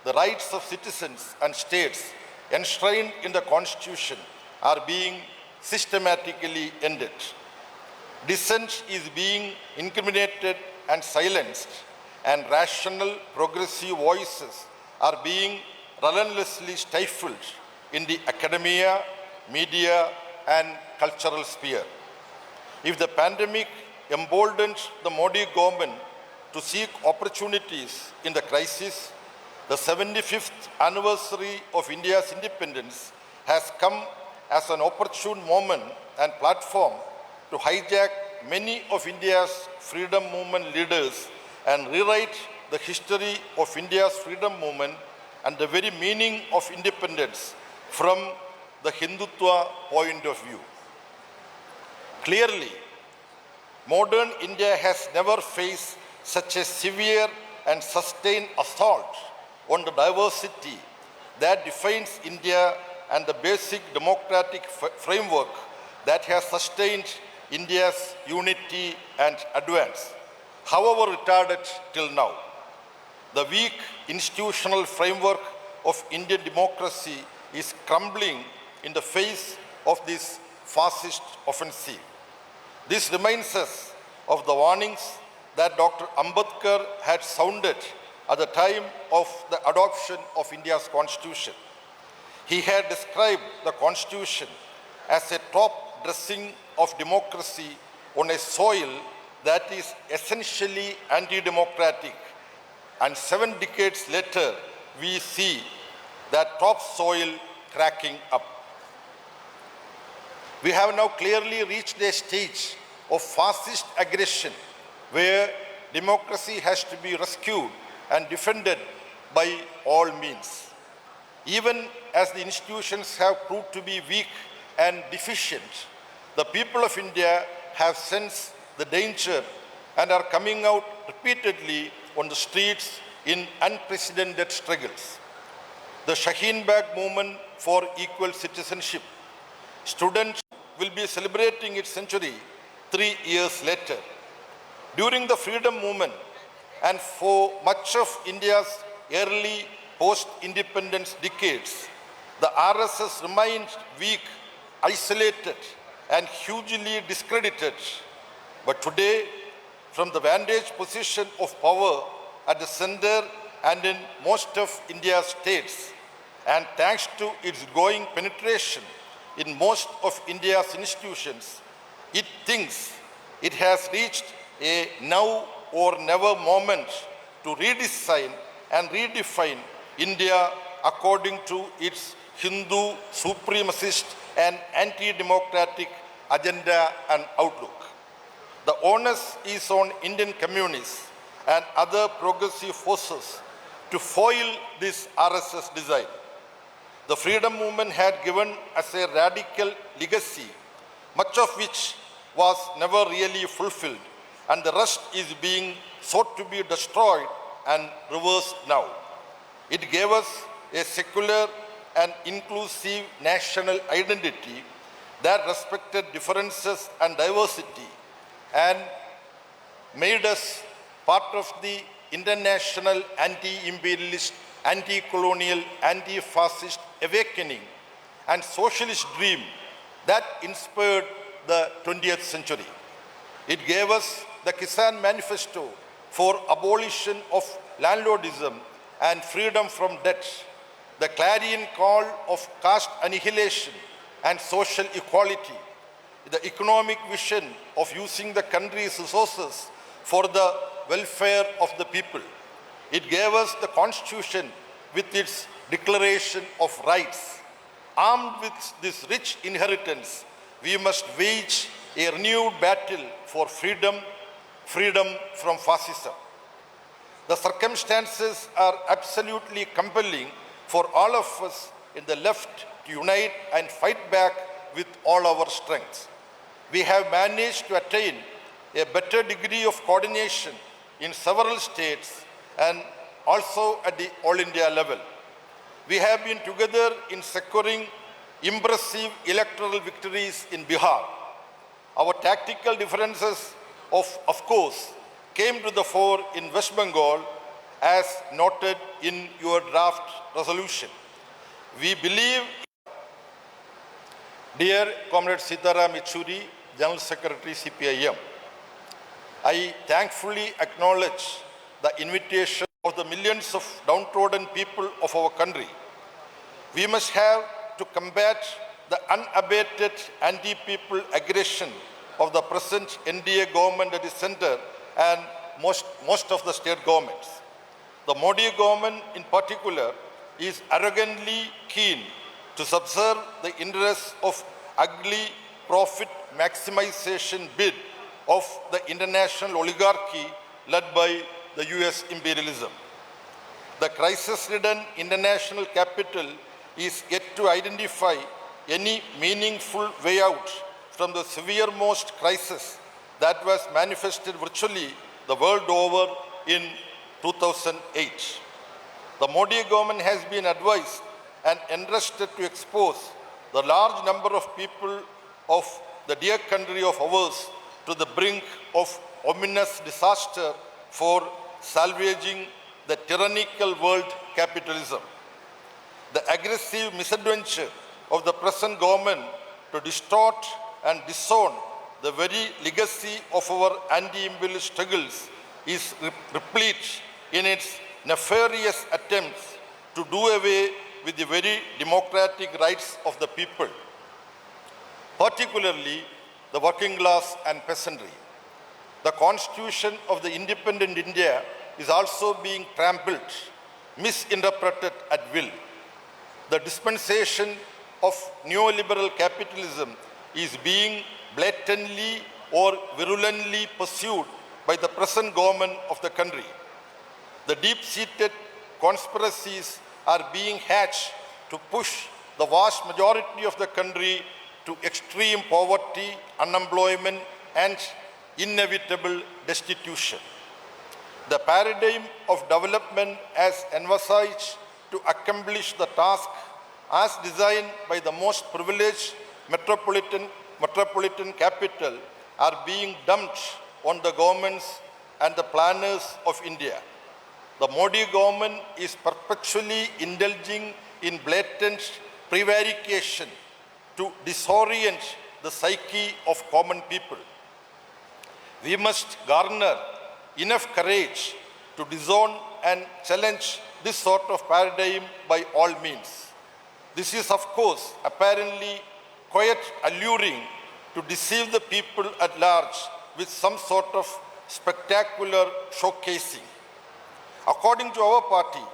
the rights of citizens and states enshrined in the Constitution are being systematically ended. Dissent is being incriminated and silenced, and rational, progressive voices are being relentlessly stifled in the academia, media, and cultural sphere. If the pandemic emboldened the Modi government to seek opportunities in the crisis, the 75th anniversary of India's independence has come as an opportune moment and platform to hijack many of India's freedom movement leaders and rewrite the history of India's freedom movement and the very meaning of independence from the Hindutva point of view. Clearly, modern India has never faced such a severe and sustained assault on the diversity that defines India and the basic democratic framework that has sustained India's unity and advance, however retarded till now. The weak institutional framework of Indian democracy is crumbling in the face of this fascist offensive. This reminds us of the warnings that Dr. Ambedkar had sounded at the time of the adoption of India's constitution. He had described the constitution as a top dressing of democracy on a soil that is essentially anti-democratic. And 7 decades later, we see that topsoil cracking up. We have now clearly reached a stage of fascist aggression where democracy has to be rescued and defended by all means. Even as the institutions have proved to be weak and deficient, the people of India have sensed the danger and are coming out repeatedly on the streets in unprecedented struggles. The Shaheen Bag movement for equal citizenship. Students will be celebrating its century 3 years later. During the freedom movement and for much of India's early post-independence decades, the RSS remained weak, isolated, and hugely discredited. But today, from the vantage position of power at the center and in most of India's states, and thanks to its growing penetration in most of India's institutions, it thinks it has reached a now or never moment to redesign and redefine India according to its Hindu supremacist and anti-democratic agenda and outlook. The onus is on Indian communists and other progressive forces to foil this RSS design. The freedom movement had given us a radical legacy, much of which was never really fulfilled, and the rest is being sought to be destroyed and reversed now. It gave us a secular and inclusive national identity that respected differences and diversity and made us part of the international anti-imperialist, anti-colonial, anti-fascist awakening and socialist dream that inspired the 20th century. It gave us the Kisan Manifesto for abolition of landlordism and freedom from debt, the clarion call of caste annihilation and social equality, the economic vision of using the country's resources for the welfare of the people. It gave us the Constitution with its Declaration of Rights. Armed with this rich inheritance, we must wage a renewed battle for freedom from fascism. The circumstances are absolutely compelling for all of us in the left to unite and fight back with all our strength. We have managed to attain a better degree of coordination in several states and also at the All India level. We have been together in securing impressive electoral victories in Bihar. Our tactical differences, of course, came to the fore in West Bengal, as noted in your draft resolution. We believe, dear Comrade Sitaram Yechury, General Secretary Cpim, I thankfully acknowledge the invitation of the millions of downtrodden people of our country. We must have to combat the unabated anti-people aggression of the present NDA government at the center and most of the state governments. The Modi government in particular is arrogantly keen to subserve the interests of ugly profit maximization bid of the international oligarchy led by the US imperialism. The crisis-ridden international capital is yet to identify any meaningful way out from the severe-most crisis that was manifested virtually the world over in 2008. The Modi government has been advised and entrusted to expose the large number of people of the dear country of ours to the brink of ominous disaster for salvaging the tyrannical world capitalism. The aggressive misadventure of the present government to distort and disown the very legacy of our anti-imperialist struggles is replete in its nefarious attempts to do away with the very democratic rights of the people, particularly the working class and peasantry. The constitution of the independent India is also being trampled, misinterpreted at will. The dispensation of neoliberal capitalism is being blatantly or virulently pursued by the present government of the country. The deep-seated conspiracies are being hatched to push the vast majority of the country to extreme poverty, unemployment, and inevitable destitution. The paradigm of development as envisaged to accomplish the task as designed by the most privileged metropolitan capital are being dumped on the governments and the planners of India. The Modi government is perpetually indulging in blatant prevarication to disorient the psyche of common people. We must garner enough courage to disown and challenge this sort of paradigm by all means. This is, of course, apparently quite alluring to deceive the people at large with some sort of spectacular showcasing. According to our party,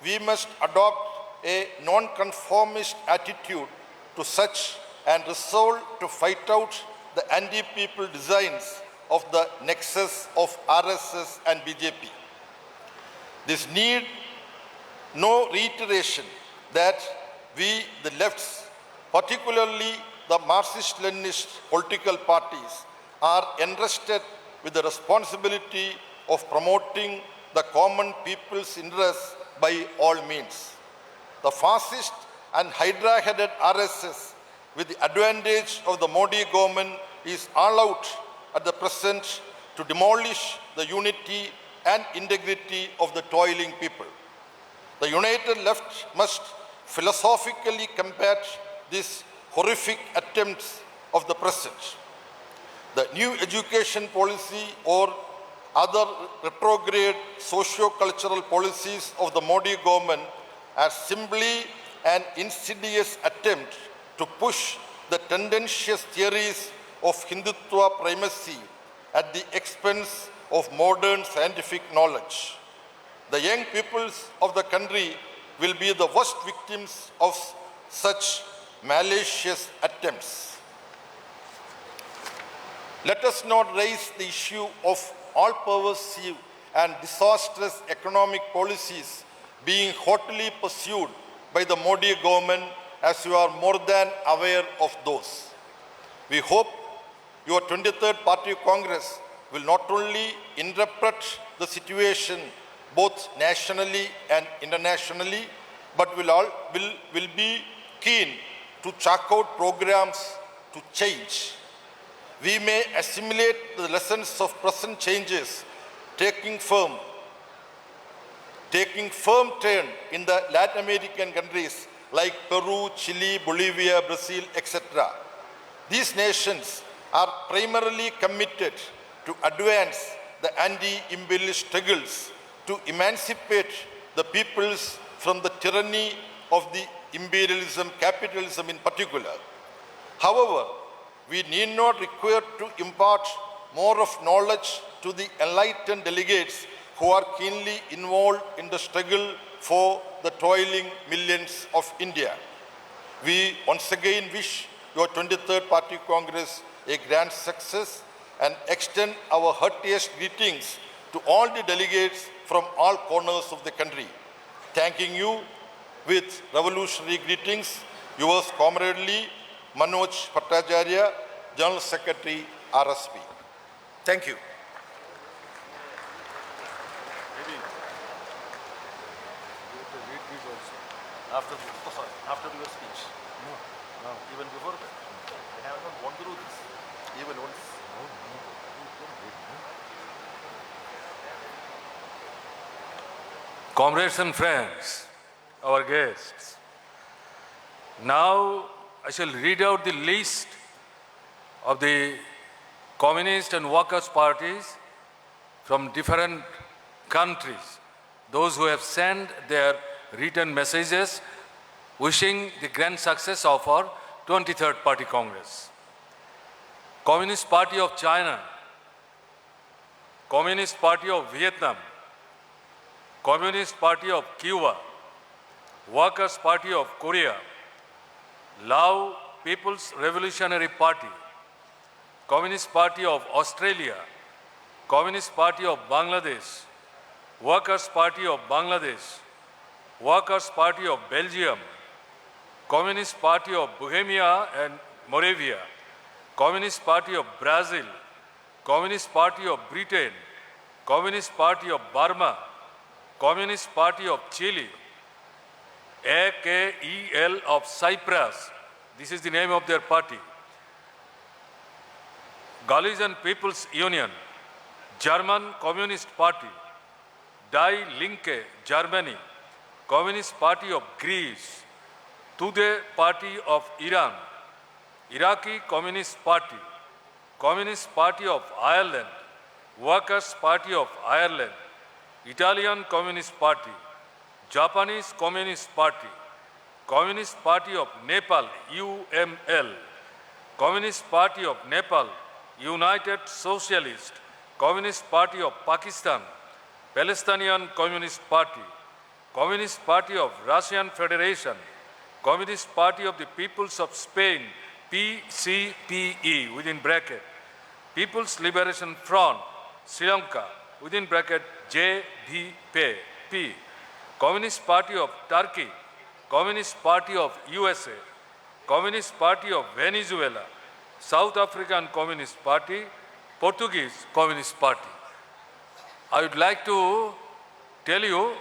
we must adopt a non-conformist attitude to such and resolve to fight out the anti-people designs of the nexus of RSS and BJP. This need no reiteration that we, the lefts, particularly the Marxist-Leninist political parties, are entrusted with the responsibility of promoting the common people's interests by all means. The fascist and hydra-headed RSS, with the advantage of the Modi government, is all out at the present to demolish the unity and integrity of the toiling people. The united left must philosophically combat these horrific attempts of the present. The new education policy or other retrograde socio-cultural policies of the Modi government are simply an insidious attempt to push the tendentious theories of Hindutva primacy at the expense of modern scientific knowledge. The young peoples of the country will be the worst victims of such malicious attempts. Let us not raise the issue of all-pervasive and disastrous economic policies being hotly pursued by the Modi government, as you are more than aware of those. We hope your 23rd Party Congress will not only interpret the situation both nationally and internationally, but will be keen to chalk out programs to change. We may assimilate the lessons of present changes, taking firm turn in the Latin American countries like Peru, Chile, Bolivia, Brazil, etc. These nations are primarily committed to advance the anti-imperialist struggles to emancipate the peoples from the tyranny of the imperialism, capitalism in particular. However, we need not require to impart more of knowledge to the enlightened delegates who are keenly involved in the struggle for the toiling millions of India. We once again wish your 23rd Party Congress a grand success and extend our heartiest greetings to all the delegates from all corners of the country. Thanking you with revolutionary greetings, yours comradely, Manoj Bhattacharya, General Secretary, RSP. Thank you. After your speech. No. Even before that. I have not gone through this. Even once. Comrades and friends, our guests, now I shall read out the list of the communist and workers' parties from different countries, those who have sent their written messages wishing the grand success of our 23rd Party Congress. Communist Party of China, Communist Party of Vietnam, Communist Party of Cuba, Workers' Party of Korea, Lao People's Revolutionary Party, Communist Party of Australia, Communist Party of Bangladesh, Workers' Party of Bangladesh, Workers' Party of Belgium, Communist Party of Bohemia and Moravia, Communist Party of Brazil, Communist Party of Britain, Communist Party of Burma, Communist Party of Chile, AKEL of Cyprus, this is the name of their party, Galician People's Union, German Communist Party, Die Linke, Germany, Communist Party of Greece, Tudeh Party of Iran, Iraqi Communist Party, Communist Party of Ireland, Workers' Party of Ireland, Italian Communist Party, Japanese Communist Party, Communist Party of Nepal, UML, Communist Party of Nepal, United Socialist, Communist Party of Pakistan, Palestinian Communist Party, Communist Party of Russian Federation, Communist Party of the Peoples of Spain, PCPE, within bracket, People's Liberation Front, Sri Lanka, within bracket, 𝒉𝒂𝒏𝒕, Communist Party of Turkey, Communist Party of USA, Communist Party of Venezuela, South African Communist Party, Portuguese Communist Party. I would like to tell you,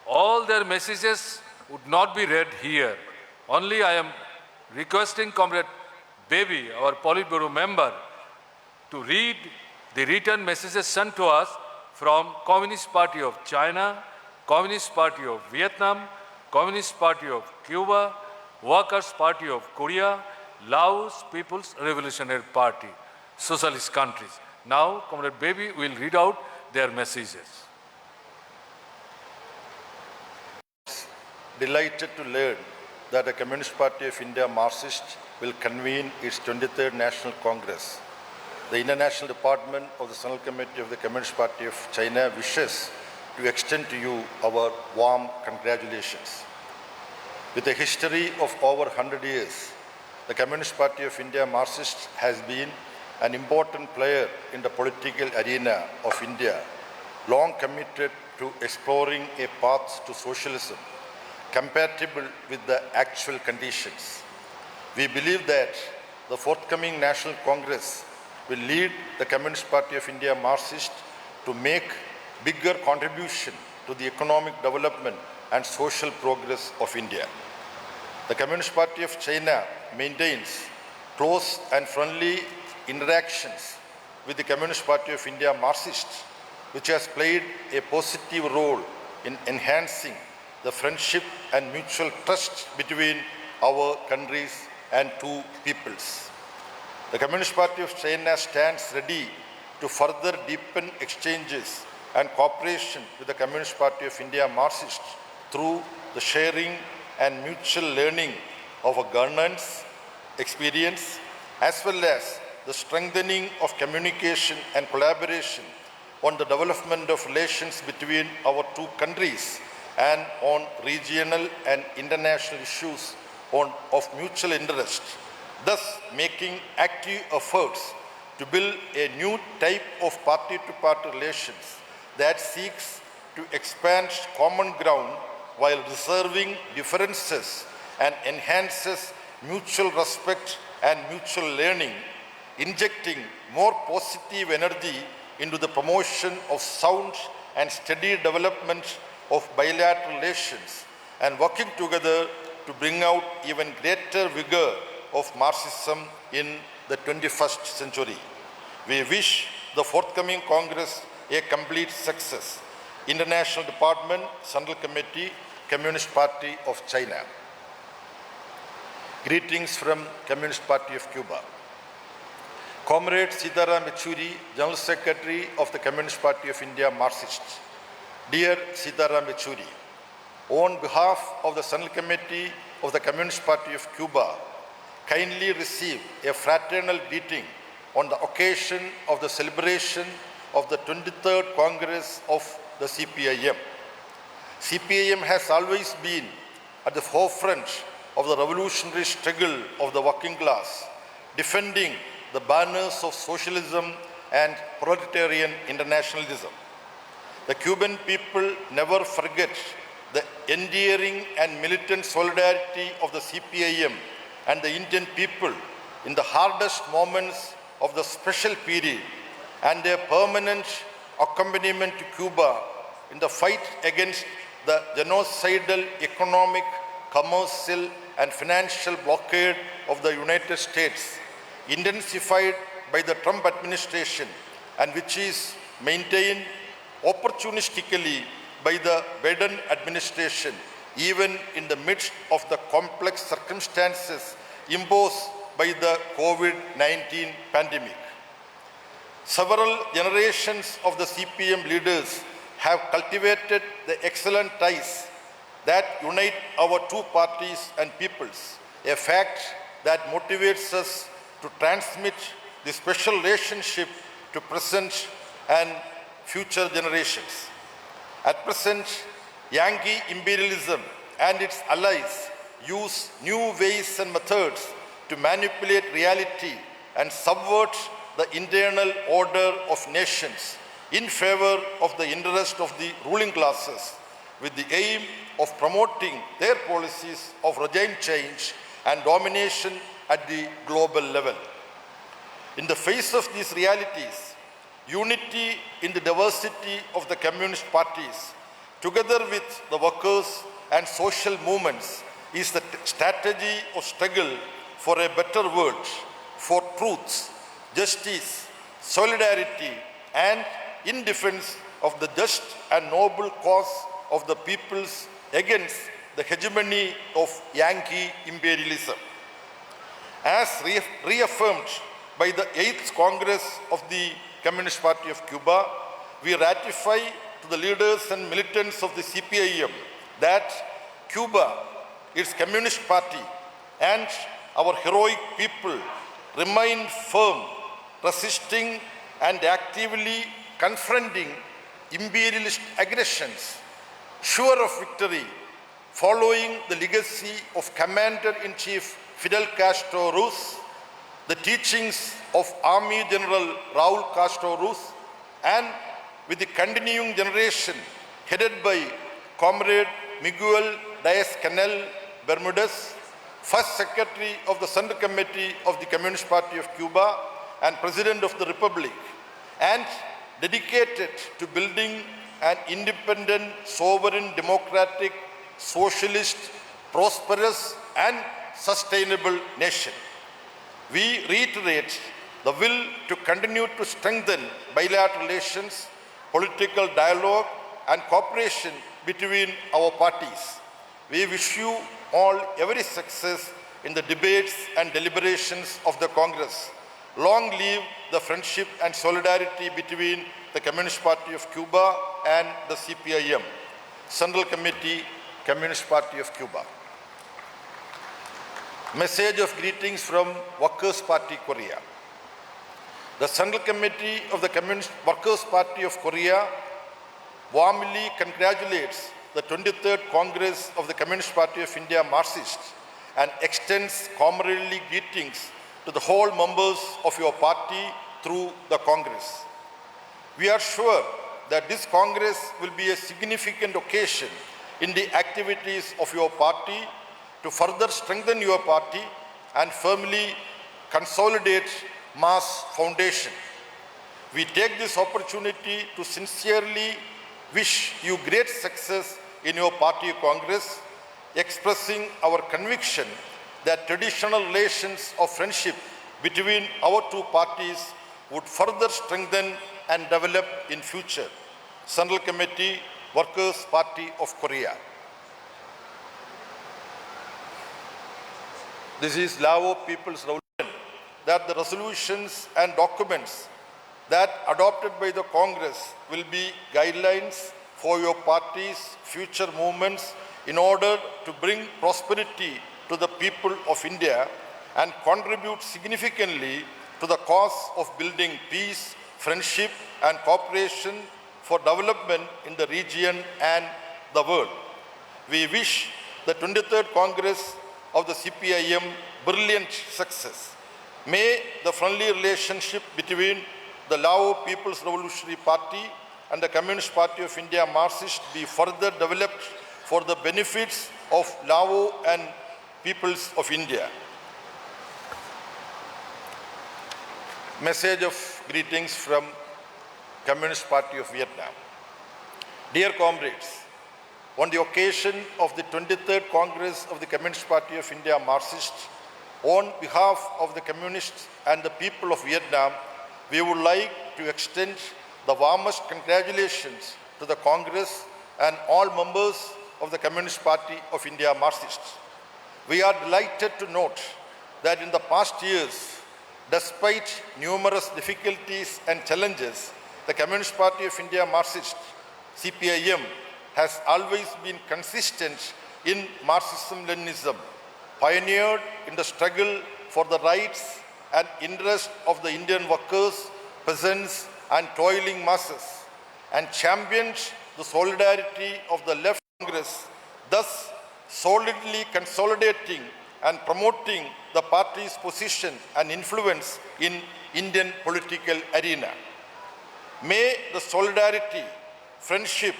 all their messages would not be read here. Only I am requesting Comrade Baby, our Politburo member, to read the written messages sent to us from Communist Party of China, Communist Party of Vietnam, Communist Party of Cuba, Workers' Party of Korea, Laos People's Revolutionary Party, socialist countries. Now, Comrade Baby will read out their messages. Delighted to learn that the Communist Party of India Marxist will convene its 23rd National Congress. The International Department of the Central Committee of the Communist Party of China wishes to extend to you our warm congratulations. With a history of over 100 years, the Communist Party of India Marxist has been an important player in the political arena of India, long committed to exploring a path to socialism compatible with the actual conditions. We believe that the forthcoming National Congress will lead the Communist Party of India Marxist to make bigger contribution to the economic development and social progress of India. The Communist Party of China maintains close and friendly interactions with the Communist Party of India Marxist, which has played a positive role in enhancing the friendship and mutual trust between our countries and two peoples. The Communist Party of China stands ready to further deepen exchanges and cooperation with the Communist Party of India Marxist through the sharing and mutual learning of a governance experience, as well as the strengthening of communication and collaboration on the development of relations between our two countries and on regional and international issues of mutual interest, thus making active efforts to build a new type of party-to-party relations that seeks to expand common ground while reserving differences and enhances mutual respect and mutual learning, injecting more positive energy into the promotion of sound and steady development of bilateral relations and working together to bring out even greater vigor of Marxism in the 21st century. We wish the forthcoming Congress a complete success. International Department, Central Committee, Communist Party of China. Greetings from Communist Party of Cuba. Comrade 𝒉𝒂𝒂𝒍, General Secretary of the Communist Party of India Marxist. Dear 𝒉𝒂𝒂𝒍, on behalf of the Central Committee of the Communist Party of Cuba, kindly receive a fraternal greeting on the occasion of the celebration of the 23rd Congress of the Cpim. Cpim has always been at the forefront of the revolutionary struggle of the working class, defending the banners of socialism and proletarian internationalism. The Cuban people never forget the endearing and militant solidarity of the Cpim and the Indian people in the hardest moments of the special period and their permanent accompaniment to Cuba in the fight against the genocidal economic, commercial and financial blockade of the United States, intensified by the Trump administration and which is maintained opportunistically by the Biden administration, even in the midst of the complex circumstances imposed by the COVID-19 pandemic. Several generations of the CPM leaders have cultivated the excellent ties that unite our two parties and peoples, a fact that motivates us to transmit the special relationship to present and future generations. At present, Yankee imperialism and its allies use new ways and methods to manipulate reality and subvert the internal order of nations in favor of the interest of the ruling classes, with the aim of promoting their policies of regime change and domination at the global level. In the face of these realities, unity in the diversity of the communist parties, together with the workers and social movements, is the strategy of struggle for a better world, for truth, justice, solidarity, and in defense of the just and noble cause of the peoples against the hegemony of Yankee imperialism. As reaffirmed by the 8th Congress of the Communist Party of Cuba, we ratify to the leaders and militants of the CPIM that Cuba, its Communist Party, and our heroic people remain firm, resisting and actively confronting imperialist aggressions, sure of victory, following the legacy of Commander-in-Chief Fidel Castro Ruz, the teachings of Army General Raul Castro Ruz, and with the continuing generation headed by Comrade Miguel Diaz-Canel Bermudez, First Secretary of the Central Committee of the Communist Party of Cuba and President of the Republic, and dedicated to building an independent, sovereign, democratic, socialist, prosperous, and sustainable nation. We reiterate the will to continue to strengthen bilateral relations, political dialogue, and cooperation between our parties. We wish you all every success in the debates and deliberations of the Congress. Long live the friendship and solidarity between the Communist Party of Cuba and the CPIM. Central Committee, Communist Party of Cuba. Message of greetings from Workers' Party, Korea. The Central Committee of the Communist Workers' Party of Korea warmly congratulates the 23rd Congress of the Communist Party of India Marxist and extends comradely greetings to the whole members of your party through the Congress. We are sure that this Congress will be a significant occasion in the activities of your party to further strengthen your party and firmly consolidate mass foundation. We take this opportunity to sincerely wish you great success in your party Congress, expressing our conviction that traditional relations of friendship between our two parties would further strengthen and develop in future. Central Committee, Workers' Party of Korea. This is Lao People's Revolution, that the resolutions and documents that adopted by the Congress will be guidelines for your party's future movements in order to bring prosperity to the people of India and contribute significantly to the cause of building peace, friendship, and cooperation for development in the region and the world. We wish the 23rd Congress of the CPIM brilliant success. May the friendly relationship between the Lao People's Revolutionary Party and the Communist Party of India Marxist be further developed for the benefits of Lao and peoples of India. Message of greetings from Communist Party of Vietnam. Dear comrades, on the occasion of the 23rd Congress of the Communist Party of India Marxist, on behalf of the communists and the people of Vietnam, we would like to extend the warmest congratulations to the Congress and all members of the Communist Party of India Marxist. We are delighted to note that in the past years, Despite numerous difficulties and challenges, the Communist Party of India Marxist, CPIM, has always been consistent in Marxism-Leninism, pioneered in the struggle for the rights and interests of the Indian workers, peasants, and toiling masses, and championed the solidarity of the left Congress, thus solidly consolidating and promoting the party's position and influence in Indian political arena. May the solidarity, friendship,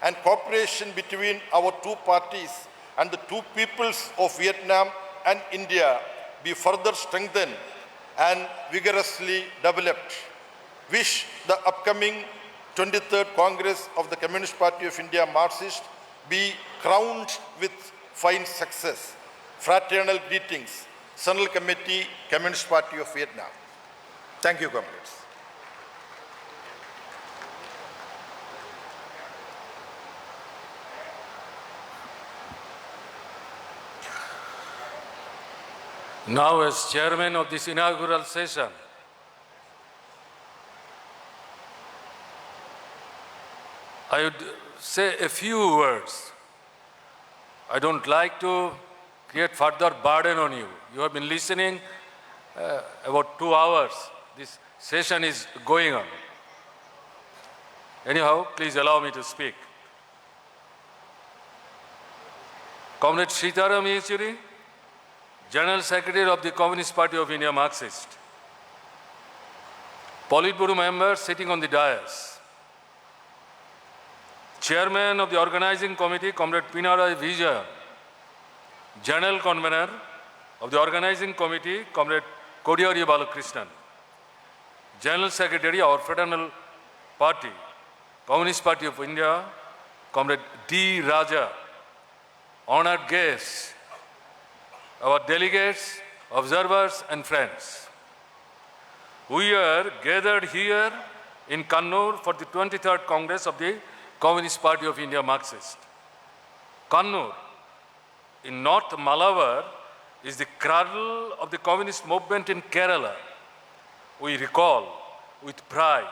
and cooperation between our two parties and the two peoples of Vietnam and India be further strengthened and vigorously developed. Wish the upcoming 23rd Congress of the Communist Party of India Marxist be crowned with fine success. Fraternal greetings, Central Committee, Communist Party of Vietnam. Thank you, comrades. Now, as chairman of this inaugural session, I would say a few words. I don't like to create further burden on you. You have been listening about 2 hours. This session is going on. Anyhow, please allow me to speak. Comrade Sitaram Yechuri, General Secretary of the Communist Party of India Marxist, Politburo member sitting on the dais, Chairman of the Organizing Committee, Comrade Pinarayi Vijayan, General Convener of the Organizing Committee, Comrade Kodiyari Balakrishnan, General Secretary, our fraternal party, Communist Party of India, Comrade D. Raja, honored guests, our delegates, observers, and friends. We are gathered here in Kannur for the 23rd Congress of the Communist Party of India Marxist. Kannur, in North Malabar, is the cradle of the communist movement in Kerala. We recall with pride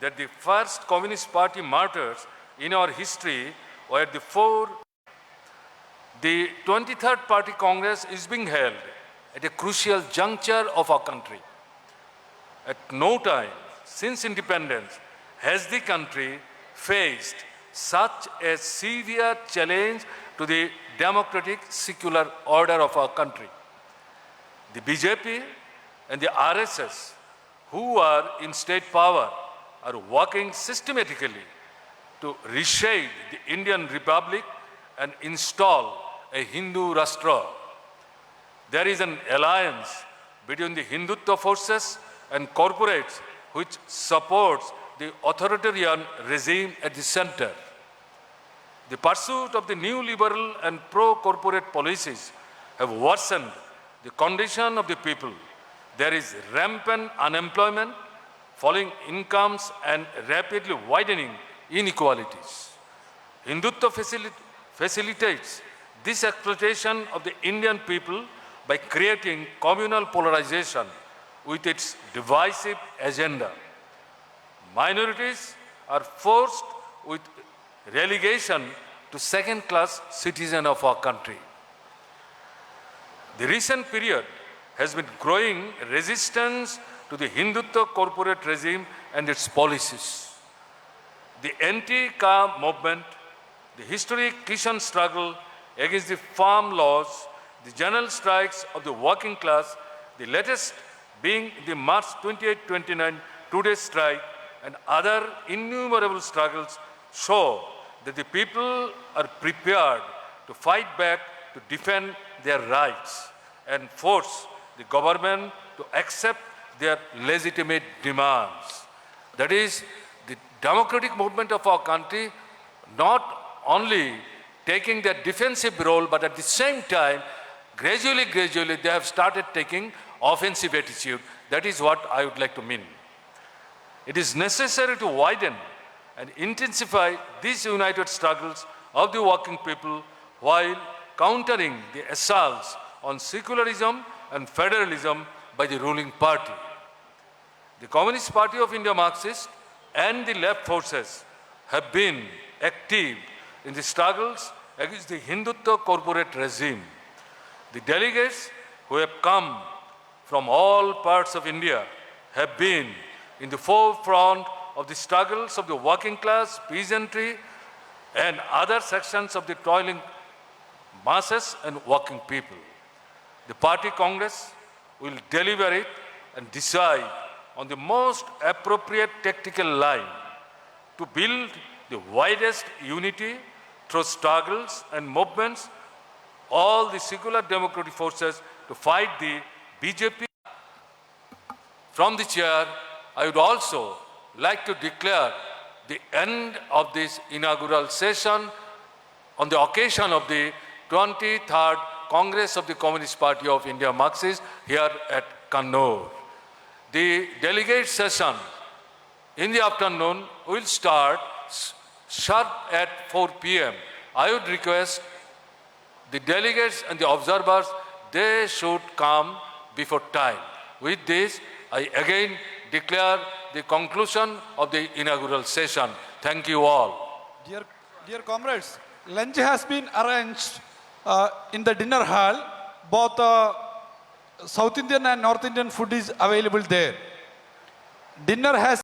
that the first Communist Party martyrs in our history were the 4. The 23rd Party Congress is being held at a crucial juncture of our country. At no time since independence has the country faced such a severe challenge to the democratic secular order of our country. The BJP and the RSS, who are in state power, are working systematically to reshape the Indian Republic and install a Hindu Rashtra. There is an alliance between the Hindutva forces and corporates which supports the authoritarian regime at the center. The pursuit of the new liberal and pro-corporate policies have worsened the condition of the people. There is rampant unemployment, falling incomes, and rapidly widening inequalities. Hindutva facilitates this exploitation of the Indian people by creating communal polarization with its divisive agenda. Minorities are forced with relegation to second-class citizens of our country. The recent period has been growing resistance to the Hindutva corporate regime and its policies. The anti-car movement, the historic Kishan struggle against the farm laws, the general strikes of the working class, the latest being the March 28-29 two-day strike, and other innumerable struggles show that the people are prepared to fight back to defend their rights and force the government to accept their legitimate demands. That is, the democratic movement of our country not only taking their defensive role, but at the same time, gradually, they have started taking offensive attitude. That is what I would like to mean. It is necessary to widen and intensify these united struggles of the working people while countering the assaults on secularism and federalism by the ruling party. The Communist Party of India Marxist and the left forces have been active in the struggles against the Hindutva corporate regime. The delegates who have come from all parts of India have been in the forefront of the struggles of the working class, peasantry, and other sections of the toiling masses and working people. The party Congress will deliberate and decide on the most appropriate tactical line to build the widest unity through struggles and movements, all the secular democratic forces to fight the BJP. From the chair, I would also like to declare the end of this inaugural session on the occasion of the 23rd Congress of the Communist Party of India Marxist here at Kannur. The delegate session in the afternoon will start sharp at 4 p.m. I would request the delegates and the observers, they should come before time. With this, I again declare the conclusion of the inaugural session. Thank you all. Dear comrades, lunch has been arranged in the dinner hall. Both South Indian and North Indian food is available there. Dinner has